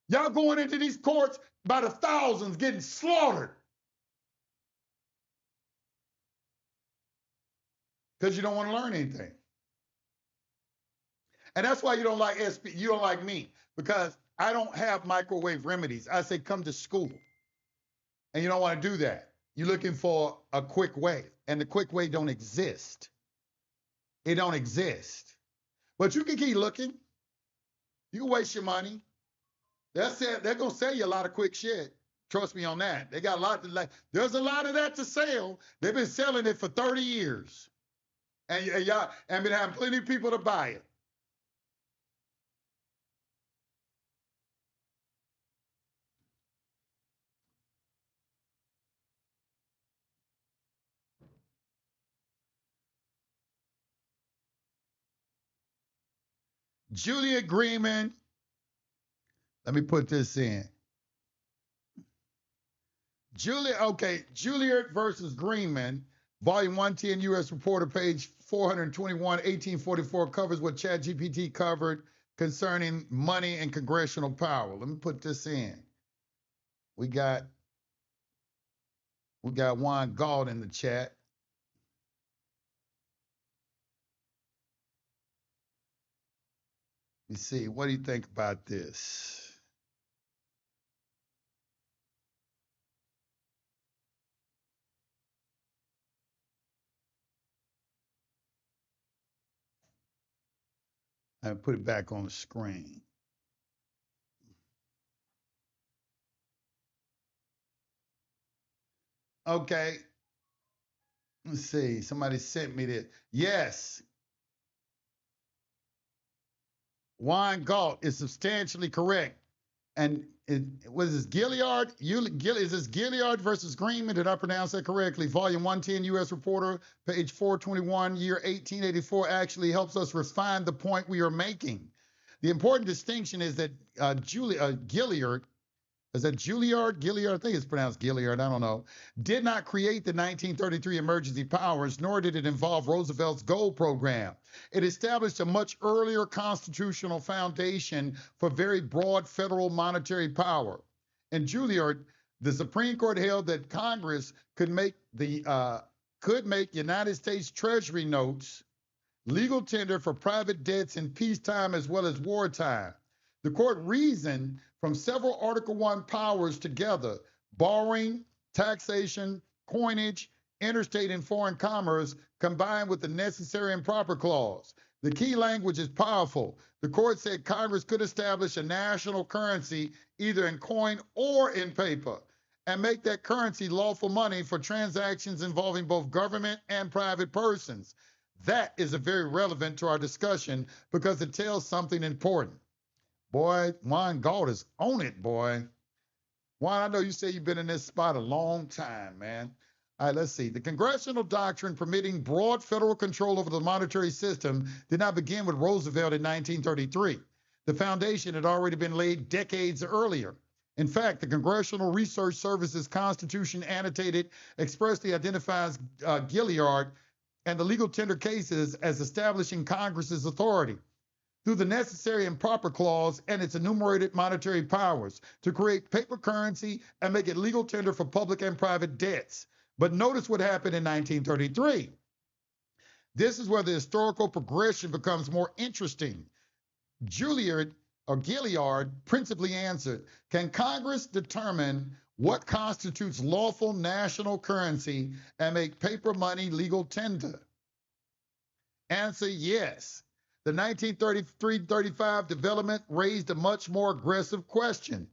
Y'all going into these courts by the thousands getting slaughtered because you don't want to learn anything. And that's why you don't like SP, you don't like me, because I don't have microwave remedies. I say come to school. And you don't want to do that. You're looking for a quick way, and the quick way don't exist. It don't exist. But you can keep looking. You can waste your money. They're gonna sell you a lot of quick shit. Trust me on that. They got a lot to there's a lot of that to sell. They've been selling it for 30 years. And y'all and been having plenty of people to buy it. Julia Agreement. Let me put this in. Juliet versus Greenman, Volume 110, U.S. Reporter, page 421, 1844, covers what ChatGPT covered concerning money and congressional power. Let me put this in. We got Juan Galt in the chat. You see, what do you think about this? I put it back on the screen. Okay. Let's see. Somebody sent me this. Yes. Weingart is substantially correct. And was this Gilliard? Is this Gilliard versus Greenman? Did I pronounce that correctly? Volume 110, U.S. Reporter, page 421, year 1884, actually helps us refine the point we are making. The important distinction is that Gilliard, is that Juilliard? Gilliard, I think it's pronounced Gilliard, I don't know, did not create the 1933 emergency powers, nor did it involve Roosevelt's gold program. It established a much earlier constitutional foundation for very broad federal monetary power. In Juilliard, the Supreme Court held that Congress could make United States Treasury notes legal tender for private debts in peacetime as well as wartime. The court reasoned from several Article 1 powers together, borrowing, taxation, coinage, interstate and foreign commerce, combined with the necessary and proper clause. The key language is powerful. The court said Congress could establish a national currency either in coin or in paper and make that currency lawful money for transactions involving both government and private persons. That is very relevant to our discussion because it tells something important. Boy, Weingart is on it, boy. Juan, I know you say you've been in this spot a long time, man. All right, let's see. The congressional doctrine permitting broad federal control over the monetary system did not begin with Roosevelt in 1933. The foundation had already been laid decades earlier. In fact, the Congressional Research Service's Constitution annotated expressly identifies Gilliard and the legal tender cases as establishing Congress's authority through the necessary and proper clause and its enumerated monetary powers to create paper currency and make it legal tender for public and private debts. But notice what happened in 1933. This is where the historical progression becomes more interesting. Gilliard principally answered, can Congress determine what constitutes lawful national currency and make paper money legal tender? Answer, yes. The 1933-35 development raised a much more aggressive question.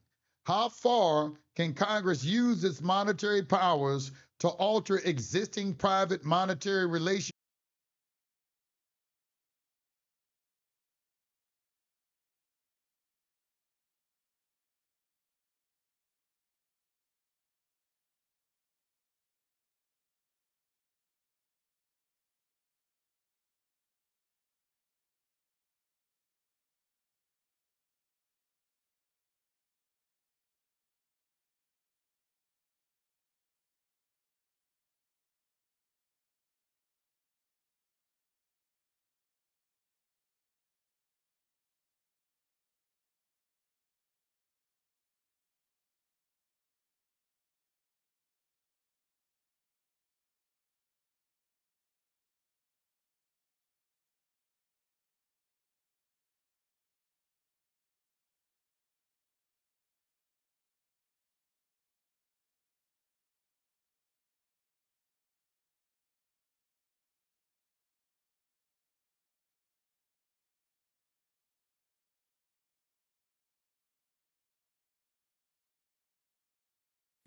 How far can Congress use its monetary powers to alter existing private monetary relations?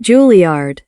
Juilliard.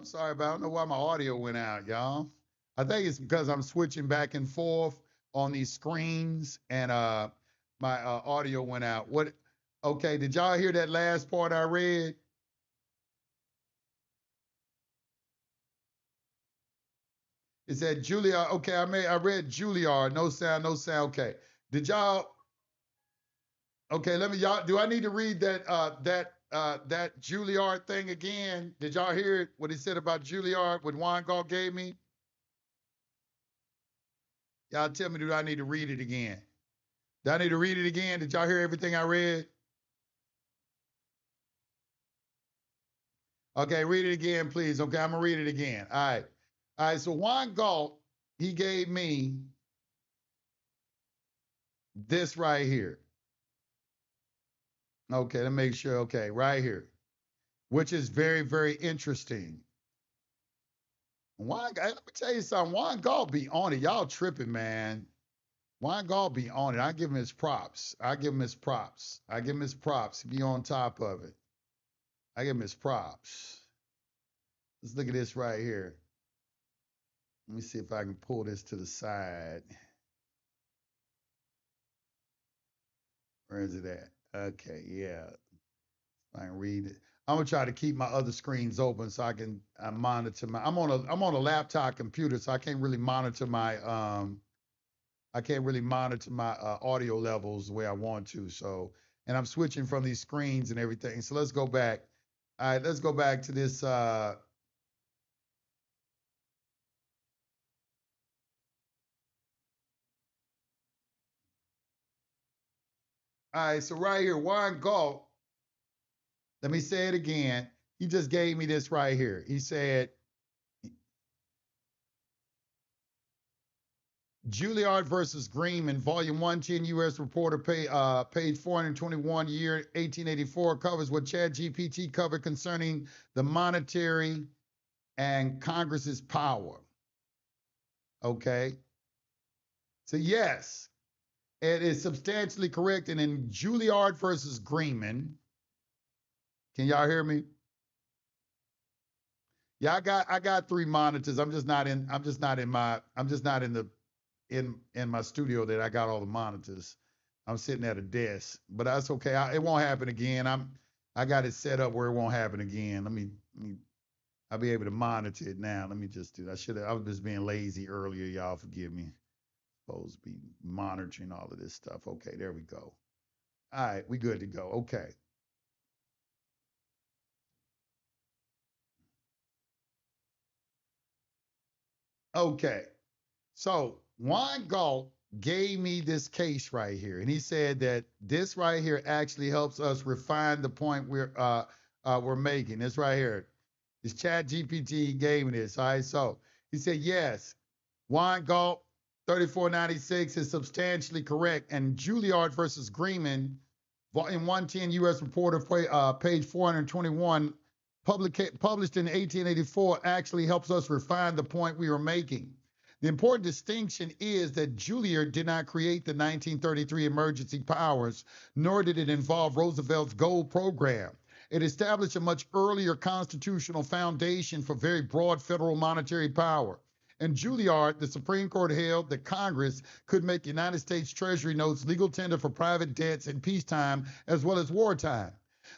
I'm sorry, but I don't know why my audio went out, y'all. I think it's because I'm switching back and forth on these screens, and my audio went out. What? Okay, did y'all hear that last part I read? It said Juilliard. Okay, I read Juilliard. No sound, no sound. Okay. Did y'all? Okay, let me y'all. Do I need to read that Juilliard thing again? Did y'all hear it? What he said about Juilliard? What Weingart gave me? Y'all tell me. Do I need to read it again? Do I need to read it again? Did y'all hear everything I read? Okay, read it again, please. Okay, I'm gonna read it again. All right. All right. So Weingart, he gave me this right here. Okay, let me make sure. Okay, right here, which is very, very interesting. Let me tell you something. Weingart be on it. Y'all tripping, man. Weingart be on it. I give him his props. I give him his props. I give him his props. Be on top of it. I give him his props. Let's look at this right here. Let me see if I can pull this to the side. Where is it at? Okay, yeah. I can read it. I'm gonna try to keep my other screens open so I can monitor my. I'm on a laptop computer, so I can't really monitor my audio levels the way I want to. So, and I'm switching from these screens and everything. So let's go back. All right, let's go back to this. All right, so right here, Warren Galt. Let me say it again. He just gave me this right here. He said, Juilliard versus Greenman, Volume 110, U.S. Reporter, page 421, year 1884, covers what ChatGPT covered concerning the monetary and Congress's power. Okay? So, yes, it is substantially correct. And in Juilliard versus Greenman, can y'all hear me? Yeah, I got three monitors. I'm just not in my studio that I got all the monitors. I'm sitting at a desk, but that's okay. It won't happen again. I got it set up where it won't happen again. I'll be able to monitor it now. Let me just do. I was just being lazy earlier. Y'all forgive me. Supposed to be monitoring all of this stuff. Okay, there we go. All right, we good to go. Okay. Okay. So Juan Galt gave me this case right here, and he said that this right here actually helps us refine the point we're making. This right here, this Chat GPT gave me this. All right, so he said yes, Juan Galt 3496 is substantially correct, and Juilliard versus Greenman, volume 110, U.S. Reporter, page 421, published in 1884, actually helps us refine the point we were making. The important distinction is that Juilliard did not create the 1933 emergency powers, nor did it involve Roosevelt's gold program. It established a much earlier constitutional foundation for very broad federal monetary power. In Juilliard, the Supreme Court held that Congress could make United States Treasury notes legal tender for private debts in peacetime as well as wartime.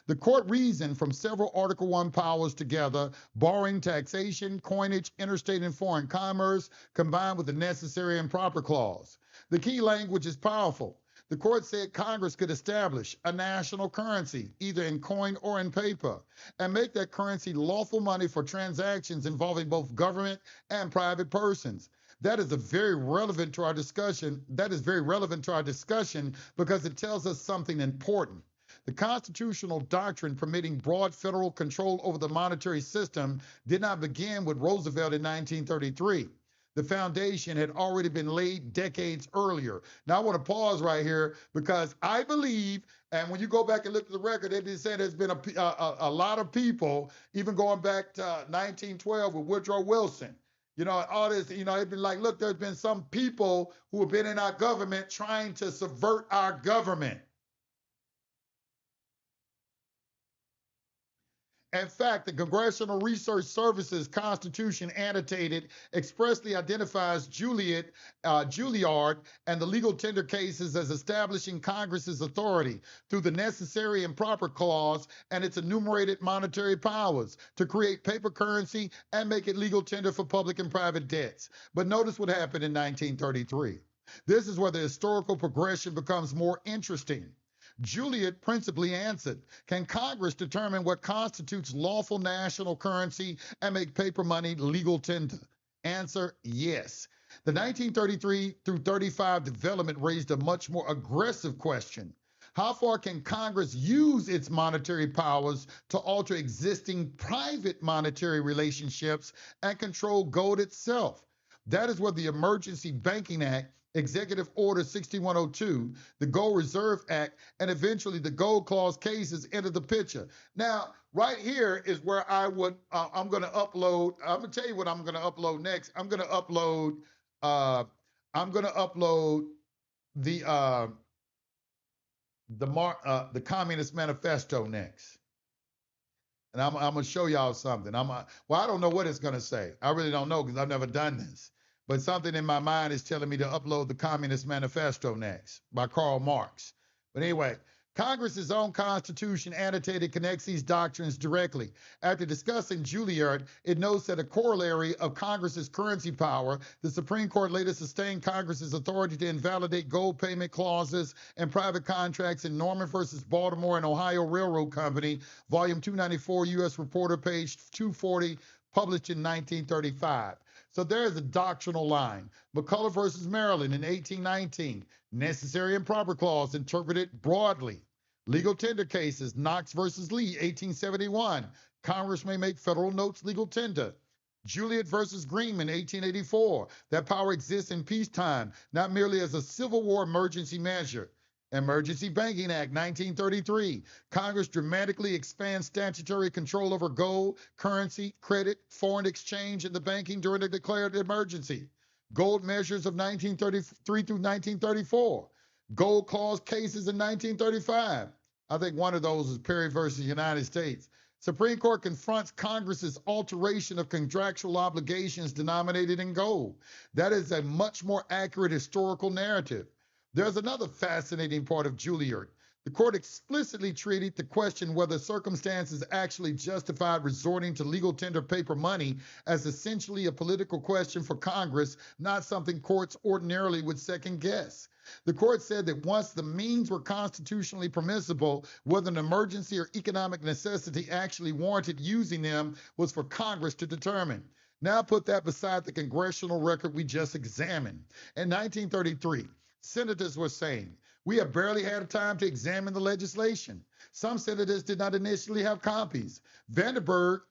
The court reasoned from several Article I powers together, borrowing, taxation, coinage, interstate and foreign commerce, combined with the necessary and proper clause. The key language is powerful. The court said Congress could establish a national currency, either in coin or in paper, and make that currency lawful money for transactions involving both government and private persons. That is very relevant to our discussion. That is very relevant to our discussion because it tells us something important. The constitutional doctrine permitting broad federal control over the monetary system did not begin with Roosevelt in 1933. The foundation had already been laid decades earlier. Now, I want to pause right here because I believe, and when you go back and look at the record, they've been saying there's been a lot of people, even going back to 1912 with Woodrow Wilson. All this, it's been like, look, there's been some people who have been in our government trying to subvert our government. In fact, the Congressional Research Service's Constitution annotated expressly identifies Juilliard and the legal tender cases as establishing Congress's authority through the necessary and proper clause and its enumerated monetary powers to create paper currency and make it legal tender for public and private debts. But notice what happened in 1933. This is where the historical progression becomes more interesting. Juliet principally answered, can Congress determine what constitutes lawful national currency and make paper money legal tender? Answer, yes. The 1933 through 35 development raised a much more aggressive question. How far can Congress use its monetary powers to alter existing private monetary relationships and control gold itself? That is where the Emergency Banking Act, Executive Order 6102, the Gold Reserve Act, and eventually the Gold Clause cases enter the picture. Now, right here is where I'm going to upload. I'm going to tell you what I'm going to upload next. I'm going to upload the Communist Manifesto next. And I'm going to show y'all something. I don't know what it's going to say. I really don't know because I've never done this. But something in my mind is telling me to upload the Communist Manifesto next by Karl Marx. But anyway, Congress's own Constitution annotated connects these doctrines directly. After discussing Juilliard, it notes that a corollary of Congress's currency power, the Supreme Court later sustained Congress's authority to invalidate gold payment clauses and private contracts in Norman versus Baltimore and Ohio Railroad Company, volume 294, U.S. Reporter, page 240, published in 1935. So there's a doctrinal line. McCullough versus Maryland in 1819, necessary and proper clause interpreted broadly. Legal tender cases, Knox versus Lee, 1871, Congress may make federal notes legal tender. Juliet versus Greenman, 1884, that power exists in peacetime, not merely as a Civil War emergency measure. Emergency Banking Act, 1933. Congress dramatically expands statutory control over gold, currency, credit, foreign exchange, and the banking during the declared emergency. Gold measures of 1933 through 1934. Gold clause cases in 1935. I think one of those is Perry versus United States. Supreme Court confronts Congress's alteration of contractual obligations denominated in gold. That is a much more accurate historical narrative. There's another fascinating part of Juilliard. The court explicitly treated the question whether circumstances actually justified resorting to legal tender paper money as essentially a political question for Congress, not something courts ordinarily would second guess. The court said that once the means were constitutionally permissible, whether an emergency or economic necessity actually warranted using them was for Congress to determine. Now put that beside the congressional record we just examined. In 1933, senators were saying, we have barely had time to examine the legislation. Some senators did not initially have copies. Vandenberg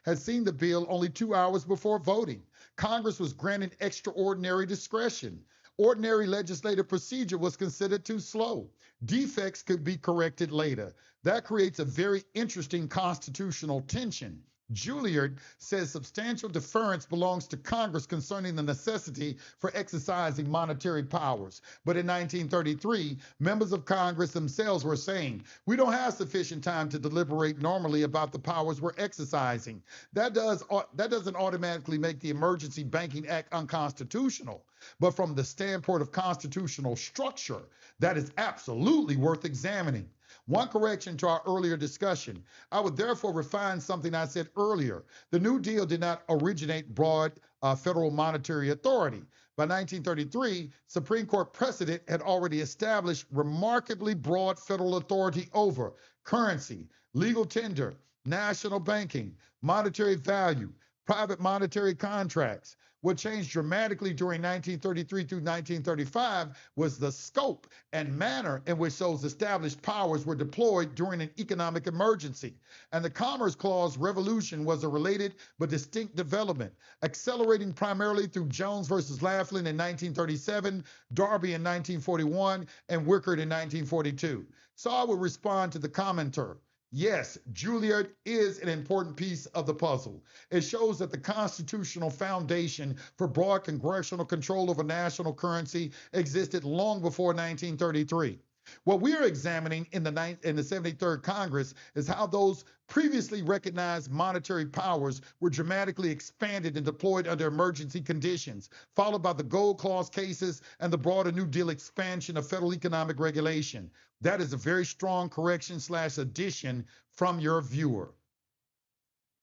had seen the bill only 2 hours before voting. Congress was granted extraordinary discretion. Ordinary legislative procedure was considered too slow. Defects could be corrected later. That creates a very interesting constitutional tension. Juilliard says substantial deference belongs to Congress concerning the necessity for exercising monetary powers. But in 1933, members of Congress themselves were saying, we don't have sufficient time to deliberate normally about the powers we're exercising. That doesn't automatically make the Emergency Banking Act unconstitutional. But from the standpoint of constitutional structure, that is absolutely worth examining. One correction to our earlier discussion. I would therefore refine something I said earlier. The New Deal did not originate broad federal monetary authority. By 1933, Supreme Court precedent had already established remarkably broad federal authority over currency, legal tender, national banking, monetary value, private monetary contracts. What changed dramatically during 1933 through 1935 was the scope and manner in which those established powers were deployed during an economic emergency. And the Commerce Clause revolution was a related but distinct development, accelerating primarily through Jones versus Laughlin in 1937, Darby in 1941, and Wickard in 1942. So I would respond to the commenter. Yes, Juilliard is an important piece of the puzzle. It shows that the constitutional foundation for broad congressional control over national currency existed long before 1933. What we are examining in the 73rd Congress is how those previously recognized monetary powers were dramatically expanded and deployed under emergency conditions, followed by the Gold Clause cases and the broader New Deal expansion of federal economic regulation. That is a very strong correction / addition from your viewer.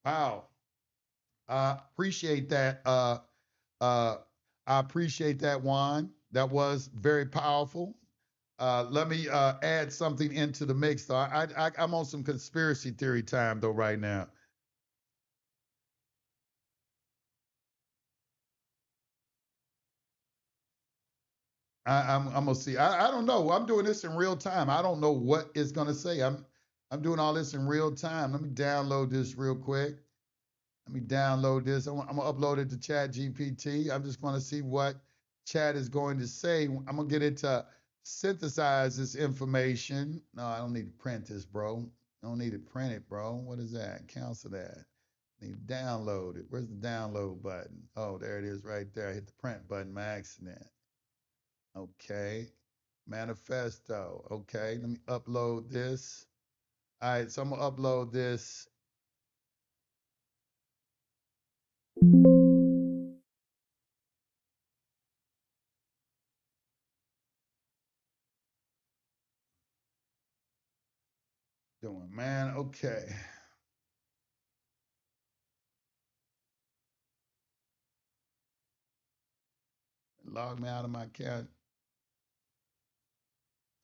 Wow. Appreciate that. I appreciate that, Juan. That was very powerful. Let me add something into the mix, though. I'm on some conspiracy theory time, though, right now. I'm gonna see. I don't know. I'm doing this in real time. I don't know what it's gonna say. I'm doing all this in real time. Let me download this real quick. Let me download this. I'm gonna upload it to Chat GPT. I'm just gonna see what Chat is going to say. I'm gonna get it to synthesize this information. No, I don't need to print this, bro. I don't need to print it, bro. What is that? Cancel that. I need to download it. Where's the download button? Oh, there it is right there. I hit the print button by accident. Okay. Manifesto. Okay. Let me upload this. All right. So I'm going to upload this. Doing, man. Okay. Log me out of my account.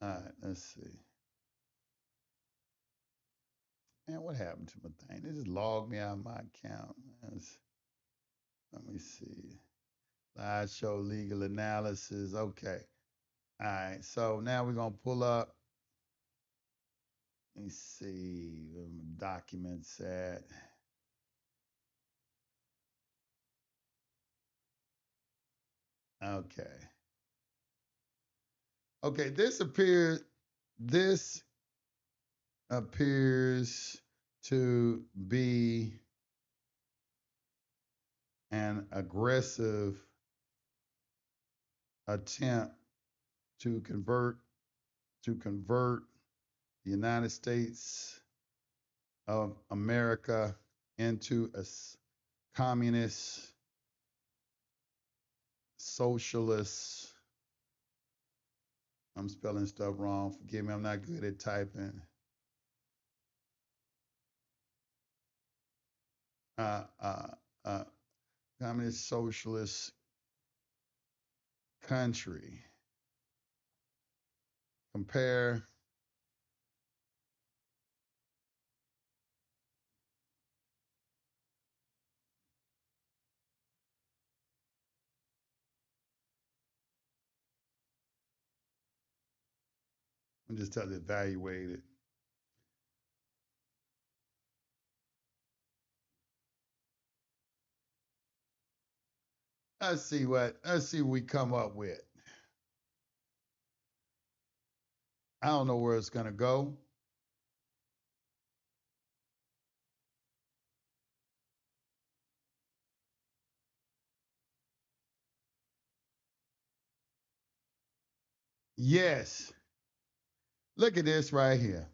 All right. Let's see. Man, what happened to my thing? They just logged me out of my account. Let me see. Live show legal analysis. Okay. All right. So now we're going to pull up. Let me see where my documents at. Okay. Okay, this appears to be an aggressive attempt to convert the United States of America into a communist, socialist. I'm spelling stuff wrong. Forgive me, I'm not good at typing. Uh, uh, uh, communist, socialist country. Compare I'm just tell you evaluate it. Let's see what we come up with. I don't know where it's gonna go. Yes. Look at this right here.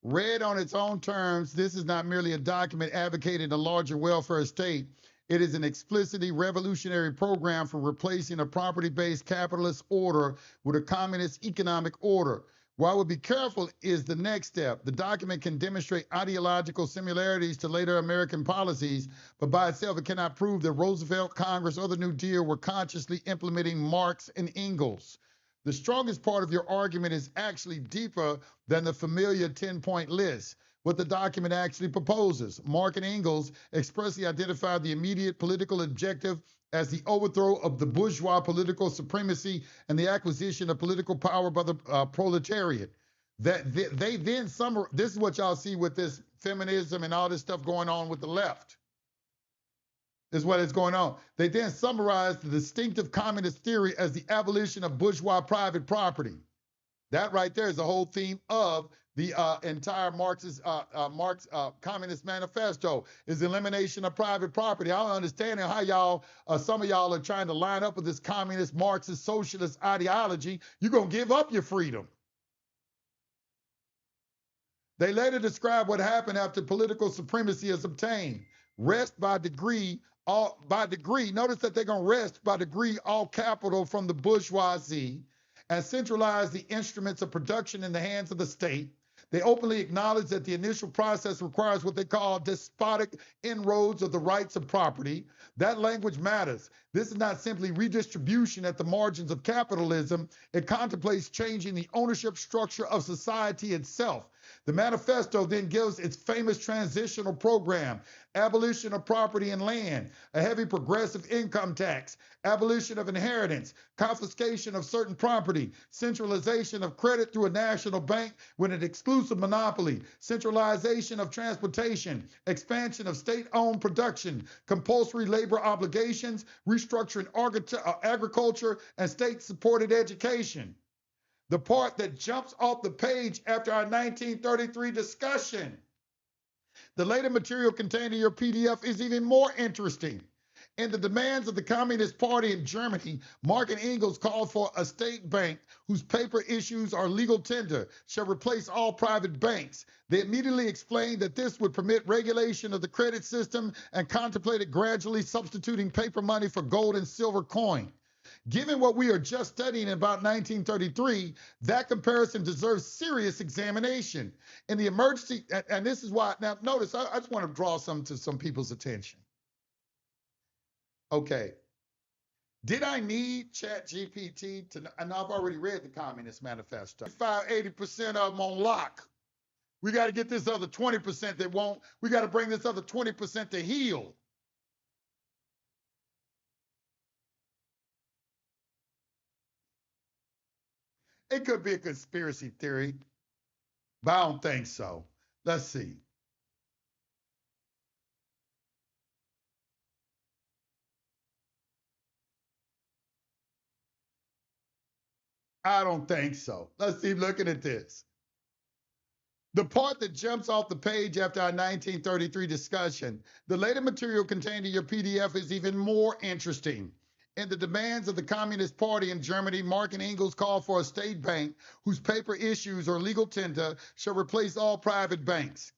Read on its own terms, this is not merely a document advocating a larger welfare state. It is an explicitly revolutionary program for replacing a property-based capitalist order with a communist economic order. Why we'll be careful is the next step. The document can demonstrate ideological similarities to later American policies, but by itself it cannot prove that Roosevelt, Congress, or the New Deal were consciously implementing Marx and Engels. The strongest part of your argument is actually deeper than the familiar 10-point list. What the document actually proposes. Marx and Engels expressly identified the immediate political objective as the overthrow of the bourgeois political supremacy and the acquisition of political power by the proletariat. That they then this is what y'all see with this feminism and all this stuff going on with the left. Is what is going on. They then summarized the distinctive communist theory as the abolition of bourgeois private property. That right there is the whole theme of the entire Marxist Communist Manifesto is the elimination of private property. I don't understand how y'all, some of y'all are trying to line up with this communist Marxist socialist ideology. You're going to give up your freedom. They later describe what happened after political supremacy is obtained. Rest by degree, all by degree. Notice that they're going to wrest by degree all capital from the bourgeoisie and centralize the instruments of production in the hands of the state. They openly acknowledge that the initial process requires what they call despotic inroads of the rights of property. That language matters. This is not simply redistribution at the margins of capitalism. It contemplates changing the ownership structure of society itself. The manifesto then gives its famous transitional program: abolition of property and land, a heavy progressive income tax, abolition of inheritance, confiscation of certain property, centralization of credit through a national bank with an exclusive monopoly, centralization of transportation, expansion of state-owned production, compulsory labor obligations, restructuring agriculture, and state-supported education. The part that jumps off the page after our 1933 discussion. The later material contained in your PDF is even more interesting. In the demands of the Communist Party in Germany, Marx and Engels called for a state bank whose paper issues are legal tender shall replace all private banks. They immediately explained that this would permit regulation of the credit system and contemplated gradually substituting paper money for gold and silver coin. Given what we are just studying in about 1933, that comparison deserves serious examination. In the emergency, and this is why, now notice, I just want to draw some to some people's attention. Okay. Did I need ChatGPT to, and I've already read the Communist Manifesto. 80% of them on lock. We got to get this other 20% that won't, we got to bring this other 20% to heal. It could be a conspiracy theory, but I don't think so. Let's see. I don't think so. Let's keep looking at this. The part that jumps off the page after our 1933 discussion, the later material contained in your PDF is even more interesting. In the demands of the Communist Party in Germany, Marx and Engels called for a state bank whose paper issues or legal tender shall replace all private banks.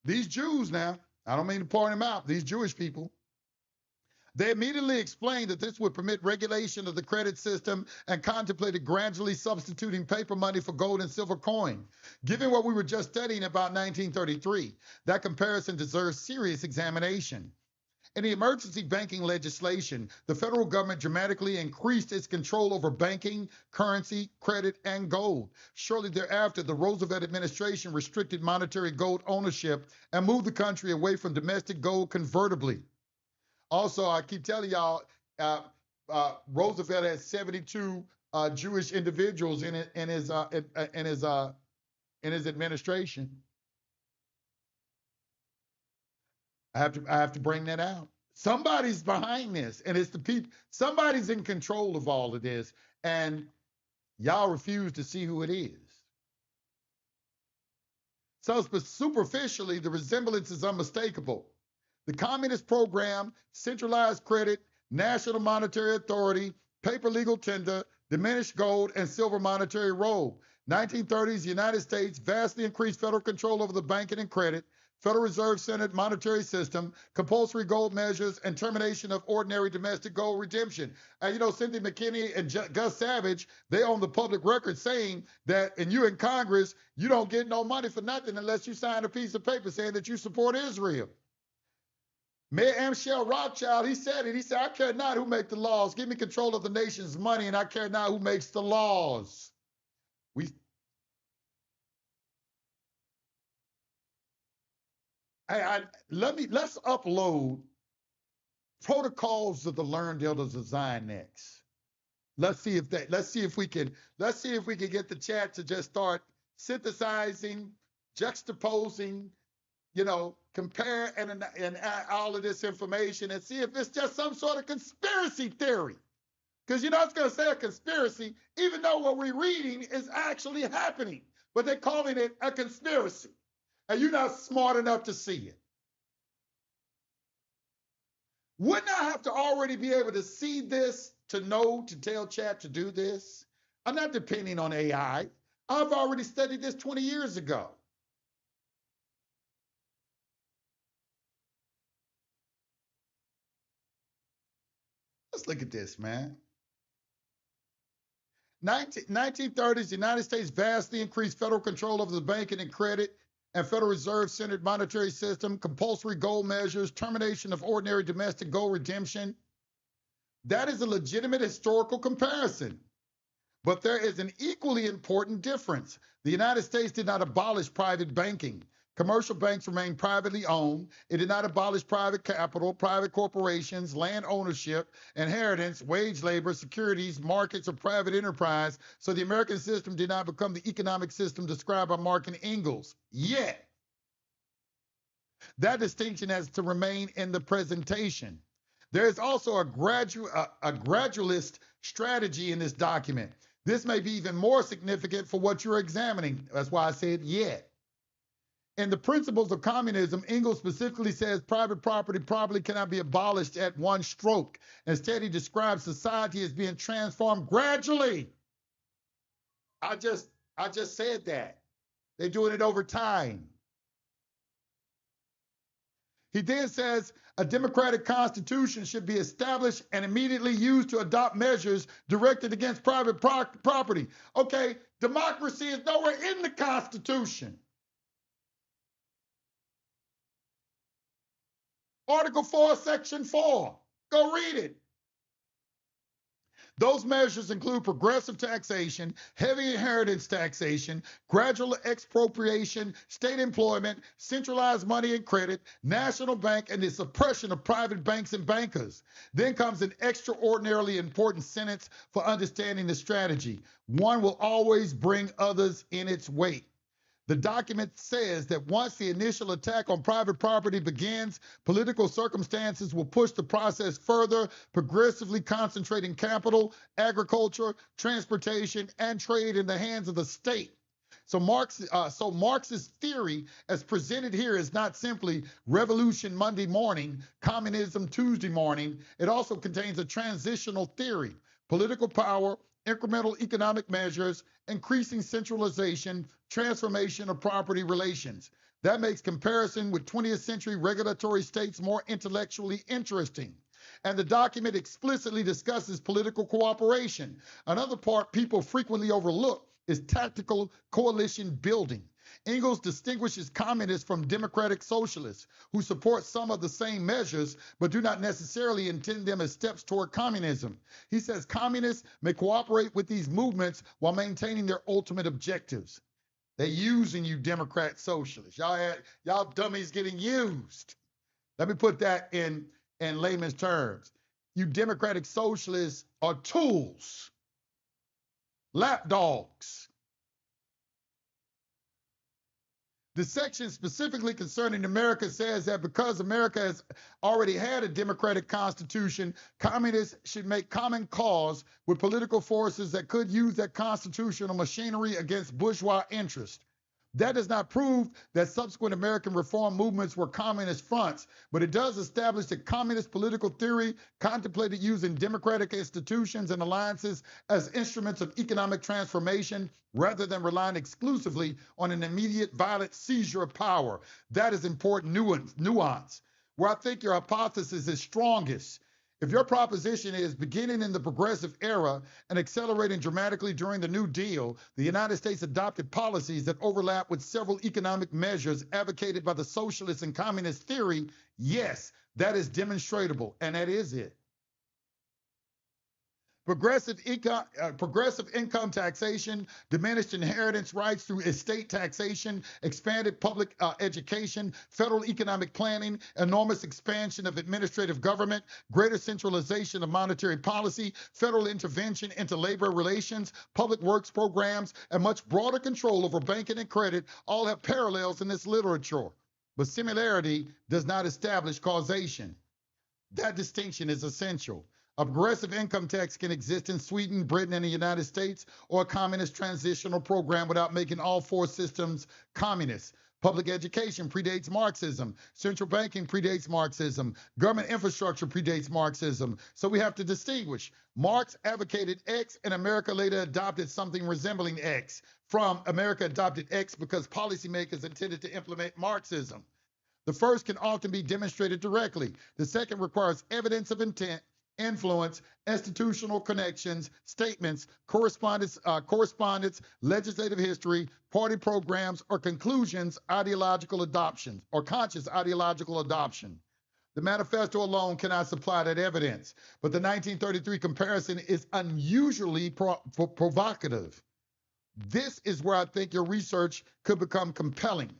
These Jews now, I don't mean to point them out, these Jewish people, they immediately explained that this would permit regulation of the credit system and contemplated gradually substituting paper money for gold and silver coin. Given what we were just studying about 1933, that comparison deserves serious examination. In the emergency banking legislation, the federal government dramatically increased its control over banking, currency, credit, and gold. Shortly thereafter, the Roosevelt administration restricted monetary gold ownership and moved the country away from domestic gold convertibly. Also, I keep telling y'all, Roosevelt had 72 Jewish individuals in his administration. I have to bring that out. Somebody's behind this, and it's the people. Somebody's in control of all of this, and y'all refuse to see who it is. So superficially, the resemblance is unmistakable. The communist program, centralized credit, national monetary authority, paper legal tender, diminished gold and silver monetary role. 1930s, United States vastly increased federal control over the banking and credit, Federal Reserve centered monetary system, compulsory gold measures, and termination of ordinary domestic gold redemption. And you know, Cynthia McKinney and Gus Savage, they own the public record saying that, and you in Congress, you don't get no money for nothing unless you sign a piece of paper saying that you support Israel. Mayor Amschel Rothschild, he said it. He said, I care not who make the laws. Give me control of the nation's money, and I care not who makes the laws. Let's upload protocols of the learned elders of Zion next. Let's see if we can get the chat to just start synthesizing, juxtaposing, you know, compare and all of this information and see if it's just some sort of conspiracy theory. Because you know it's going to say a conspiracy, even though what we're reading is actually happening, but they're calling it a conspiracy. And you're not smart enough to see it. Wouldn't I have to already be able to see this to know to tell chat to do this? I'm not depending on AI. I've already studied this 20 years ago. Let's look at this, man. 1930s, the United States vastly increased federal control over the banking and credit and Federal Reserve-centered monetary system, compulsory gold measures, termination of ordinary domestic gold redemption. That is a legitimate historical comparison. But there is an equally important difference. The United States did not abolish private banking. Commercial banks remained privately owned. It did not abolish private capital, private corporations, land ownership, inheritance, wage labor, securities, markets, or private enterprise. So the American system did not become the economic system described by Marx and Engels. Yet, that distinction has to remain in the presentation. There is also a gradualist strategy in this document. This may be even more significant for what you're examining. That's why I said yet. In the principles of communism, Engels specifically says private property probably cannot be abolished at one stroke. Instead, he describes society as being transformed gradually. I just said that. They're doing it over time. He then says a democratic constitution should be established and immediately used to adopt measures directed against private property. Okay, democracy is nowhere in the Constitution. Article 4, Section 4. Go read it. Those measures include progressive taxation, heavy inheritance taxation, gradual expropriation, state employment, centralized money and credit, national bank, and the suppression of private banks and bankers. Then comes an extraordinarily important sentence for understanding the strategy. One will always bring others in its wake. The document says that once the initial attack on private property begins, political circumstances will push the process further, progressively concentrating capital, agriculture, transportation, and trade in the hands of the state. So Marx's theory, as presented here, is not simply revolution Monday morning, communism Tuesday morning. It also contains a transitional theory, political power, incremental economic measures, increasing centralization, transformation of property relations. That makes comparison with 20th century regulatory states more intellectually interesting. And the document explicitly discusses political cooperation. Another part people frequently overlook is tactical coalition building. Engels distinguishes communists from democratic socialists who support some of the same measures but do not necessarily intend them as steps toward communism. He says communists may cooperate with these movements while maintaining their ultimate objectives. They're using you Democrat socialists. Y'all dummies getting used. Let me put that in layman's terms. You Democratic socialists are tools, lapdogs. The section specifically concerning America says that because America has already had a democratic constitution, communists should make common cause with political forces that could use that constitutional machinery against bourgeois interests. That does not prove that subsequent American reform movements were communist fronts, but it does establish that communist political theory contemplated using democratic institutions and alliances as instruments of economic transformation rather than relying exclusively on an immediate violent seizure of power. That is important nuance. Where I think your hypothesis is strongest. If your proposition is beginning in the progressive era and accelerating dramatically during the New Deal, the United States adopted policies that overlap with several economic measures advocated by the socialist and communist theory, yes, that is demonstrable, and that is it. Progressive income taxation, diminished inheritance rights through estate taxation, expanded public education, federal economic planning, enormous expansion of administrative government, greater centralization of monetary policy, federal intervention into labor relations, public works programs, and much broader control over banking and credit all have parallels in this literature. But similarity does not establish causation. That distinction is essential. A progressive income tax can exist in Sweden, Britain, and the United States, or a communist transitional program without making all four systems communist. Public education predates Marxism. Central banking predates Marxism. Government infrastructure predates Marxism. So we have to distinguish. Marx advocated X, and America later adopted something resembling X. From America adopted X because policymakers intended to implement Marxism. The first can often be demonstrated directly. The second requires evidence of intent influence, institutional connections, statements, correspondence, legislative history, party programs, or conclusions, ideological adoption, or conscious ideological adoption. The manifesto alone cannot supply that evidence, but the 1933 comparison is unusually provocative. This is where I think your research could become compelling.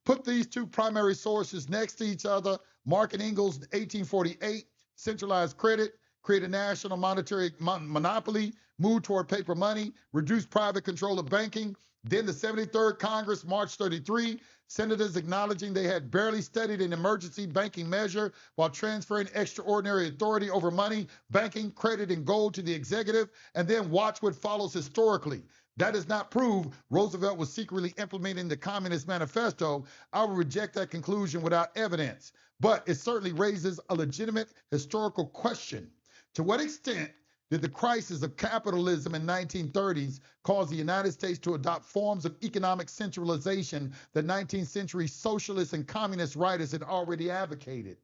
Put these two primary sources next to each other. Marx and Engels, 1848, centralized credit, create a national monetary monopoly, move toward paper money, reduce private control of banking. Then the 73rd Congress, March 33, senators acknowledging they had barely studied an emergency banking measure while transferring extraordinary authority over money, banking, credit, and gold to the executive, and then watch what follows historically. That does not prove Roosevelt was secretly implementing the Communist Manifesto. I will reject that conclusion without evidence. But it certainly raises a legitimate historical question. To what extent did the crisis of capitalism in 1930s cause the United States to adopt forms of economic centralization that 19th century socialists and communist writers had already advocated?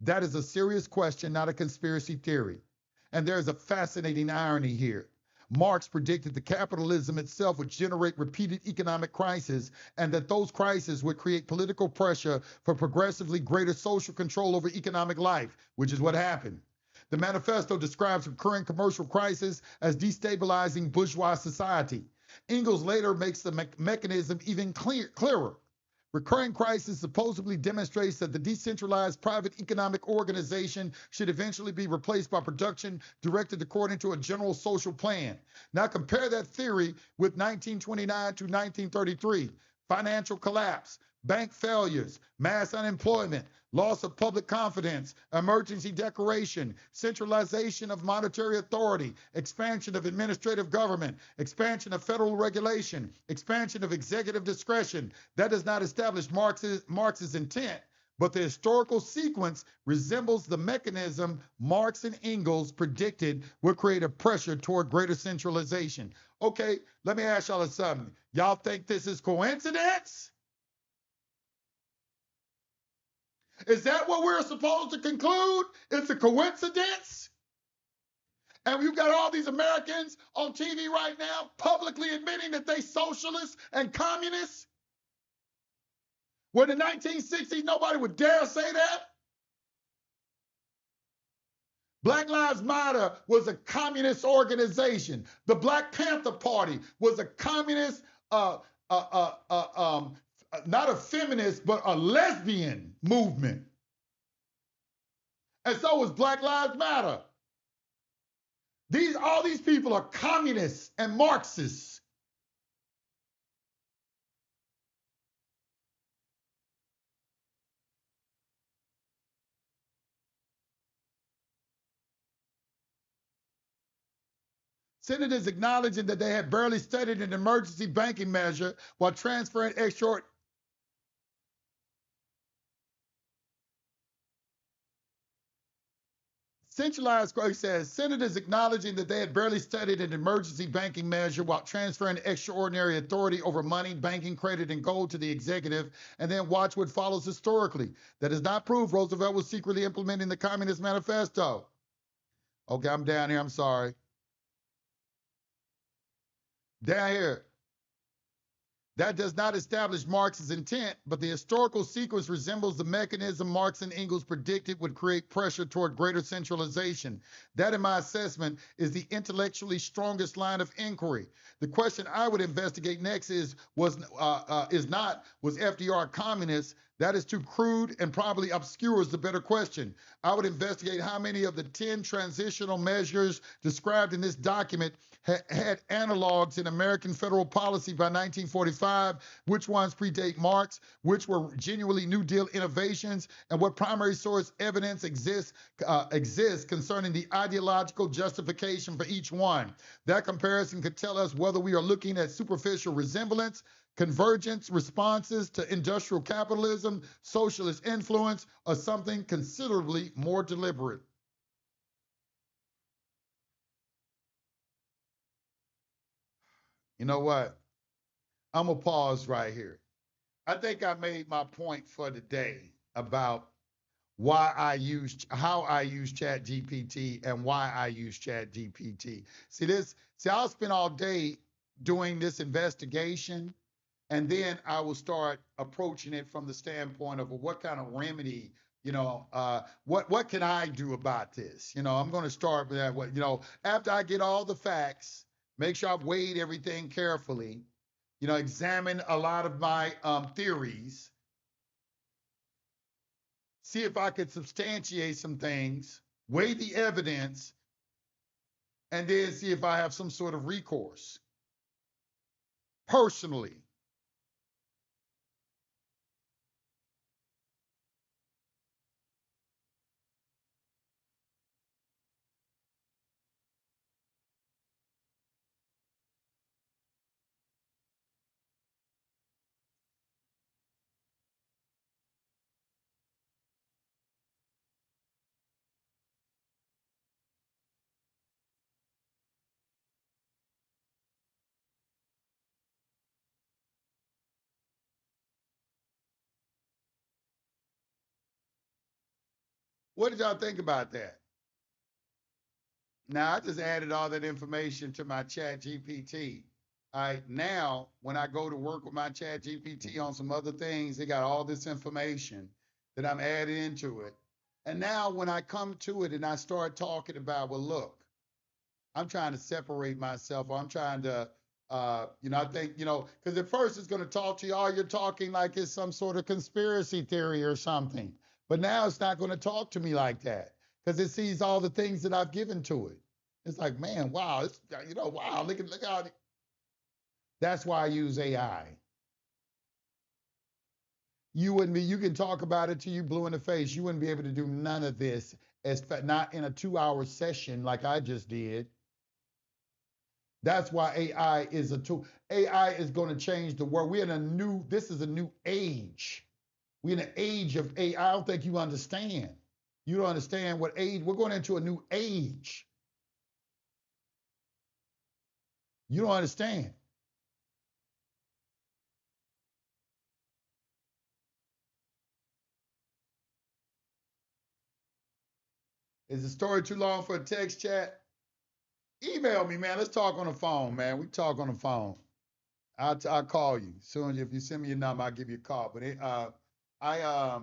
That is a serious question, not a conspiracy theory. And there's a fascinating irony here. Marx predicted that capitalism itself would generate repeated economic crises and that those crises would create political pressure for progressively greater social control over economic life, which is what happened. The manifesto describes recurring commercial crises as destabilizing bourgeois society. Engels later makes the mechanism even clearer. Recurring crisis supposedly demonstrates that the decentralized private economic organization should eventually be replaced by production directed according to a general social plan. Now compare that theory with 1929 to 1933, financial collapse, bank failures, mass unemployment, loss of public confidence, emergency declaration, centralization of monetary authority, expansion of administrative government, expansion of federal regulation, expansion of executive discretion. That does not establish Marx's intent, but the historical sequence resembles the mechanism Marx and Engels predicted would create a pressure toward greater centralization. Okay, let me ask y'all something. Y'all think this is coincidence? Is that what we're supposed to conclude? It's a coincidence? And you've got all these Americans on TV right now publicly admitting that they socialists and communists? When in the 1960s, nobody would dare say that. Black Lives Matter was a communist organization. The Black Panther Party was a communist, not a feminist, but a lesbian movement. And so was Black Lives Matter. All these people are communists and Marxists. Senators acknowledging that they had barely studied an emergency banking measure while transferring centralized, he says, senators acknowledging that they had barely studied an emergency banking measure while transferring extraordinary authority over money, banking, credit, and gold to the executive, and then watch what follows historically. That does not prove Roosevelt was secretly implementing the Communist Manifesto. Okay, I'm down here, I'm sorry. Down here. That does not establish Marx's intent, but the historical sequence resembles the mechanism Marx and Engels predicted would create pressure toward greater centralization. That, in my assessment, is the intellectually strongest line of inquiry. The question I would investigate next was FDR a communist? That is too crude and probably obscures the better question. I would investigate how many of the 10 transitional measures described in this document had analogs in American federal policy by 1945, which ones predate Marx, which were genuinely New Deal innovations, and what primary source evidence exists concerning the ideological justification for each one. That comparison could tell us whether we are looking at superficial resemblance, convergence, responses to industrial capitalism, socialist influence, or something considerably more deliberate. You know what? I'm going to pause right here. I think I made my point for today about how I use Chat GPT and why I use Chat GPT. See, I'll spend all day doing this investigation, and then I will start approaching it from the standpoint of, well, what kind of remedy, what can I do about this? I'm going to start with that. After I get all the facts, make sure I've weighed everything carefully, examine a lot of my theories, see if I could substantiate some things, weigh the evidence, and then see if I have some sort of recourse personally. What did y'all think about that? Now, I just added all that information to my Chat GPT. All right, now when I go to work with my Chat GPT on some other things, they got all this information that I'm adding into it. And now when I come to it and I start talking about, well, look, I'm trying to separate myself, or I'm trying to, I think, because at first it's going to talk to you, oh, you're talking like it's some sort of conspiracy theory or something. But now it's not going to talk to me like that because it sees all the things that I've given to it. It's like, man, wow, wow, look how. That's why I use AI. You can talk about it till you blue in the face. You wouldn't be able to do none of this, not in a 2-hour session like I just did. That's why AI is a tool. AI is going to change the world. This is a new age. We're in an age of AI. I don't think you understand. You don't understand what age, we're going into a new age. You don't understand. Is the story too long for a text chat? Email me, man. Let's talk on the phone, man. We talk on the phone. I'll call you soon. If you send me your number, I'll give you a call. But I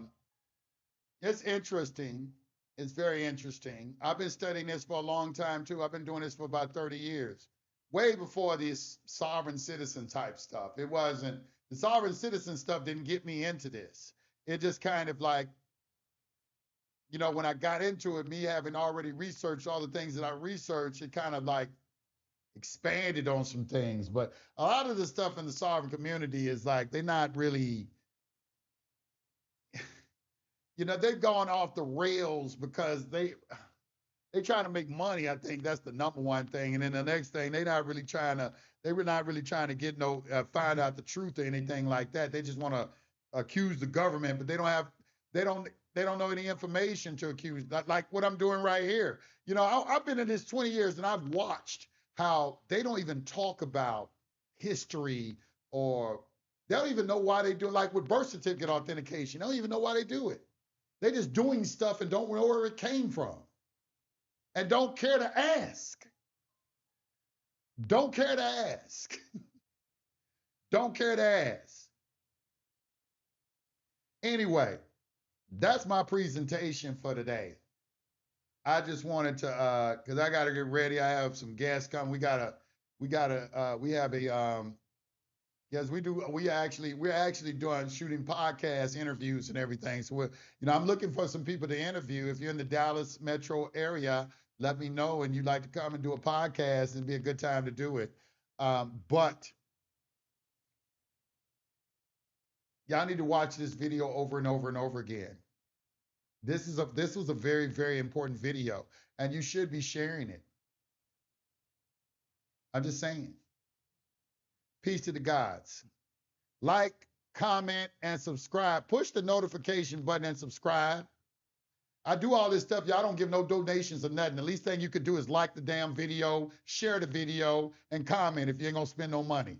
it's interesting. It's very interesting. I've been studying this for a long time too. I've been doing this for about 30 years, way before this sovereign citizen type stuff. It wasn't the sovereign citizen stuff didn't get me into this. It just kind of like, when I got into it, me having already researched all the things that I researched, it kind of like expanded on some things. But a lot of the stuff in the sovereign community is like they're not really, they've gone off the rails because they trying to make money. I think that's the number one thing. And then the next thing, they were not really trying to get find out the truth or anything like that. They just want to accuse the government, but they don't know any information to accuse, like what I'm doing right here. I've been in this 20 years and I've watched how they don't even talk about history, or they don't even know why they do it. Like with birth certificate authentication, they don't even know why they do it. They're just doing stuff and don't know where it came from and don't care to ask. Don't care to ask. Don't care to ask. Anyway, that's my presentation for today. I just wanted to, because I got to get ready. I have some guests coming. We have a, yes, we do. We're actually doing shooting podcast interviews and everything. So I'm looking for some people to interview. If you're in the Dallas metro area, let me know, and you'd like to come and do a podcast, it'd be a good time to do it. But y'all need to watch this video over and over and over again. This was a very, very important video, and you should be sharing it. I'm just saying. Peace to the gods. Like, comment, and subscribe. Push the notification button and subscribe. I do all this stuff. Y'all don't give no donations or nothing. The least thing you could do is like the damn video, share the video, and comment if you ain't gonna spend no money.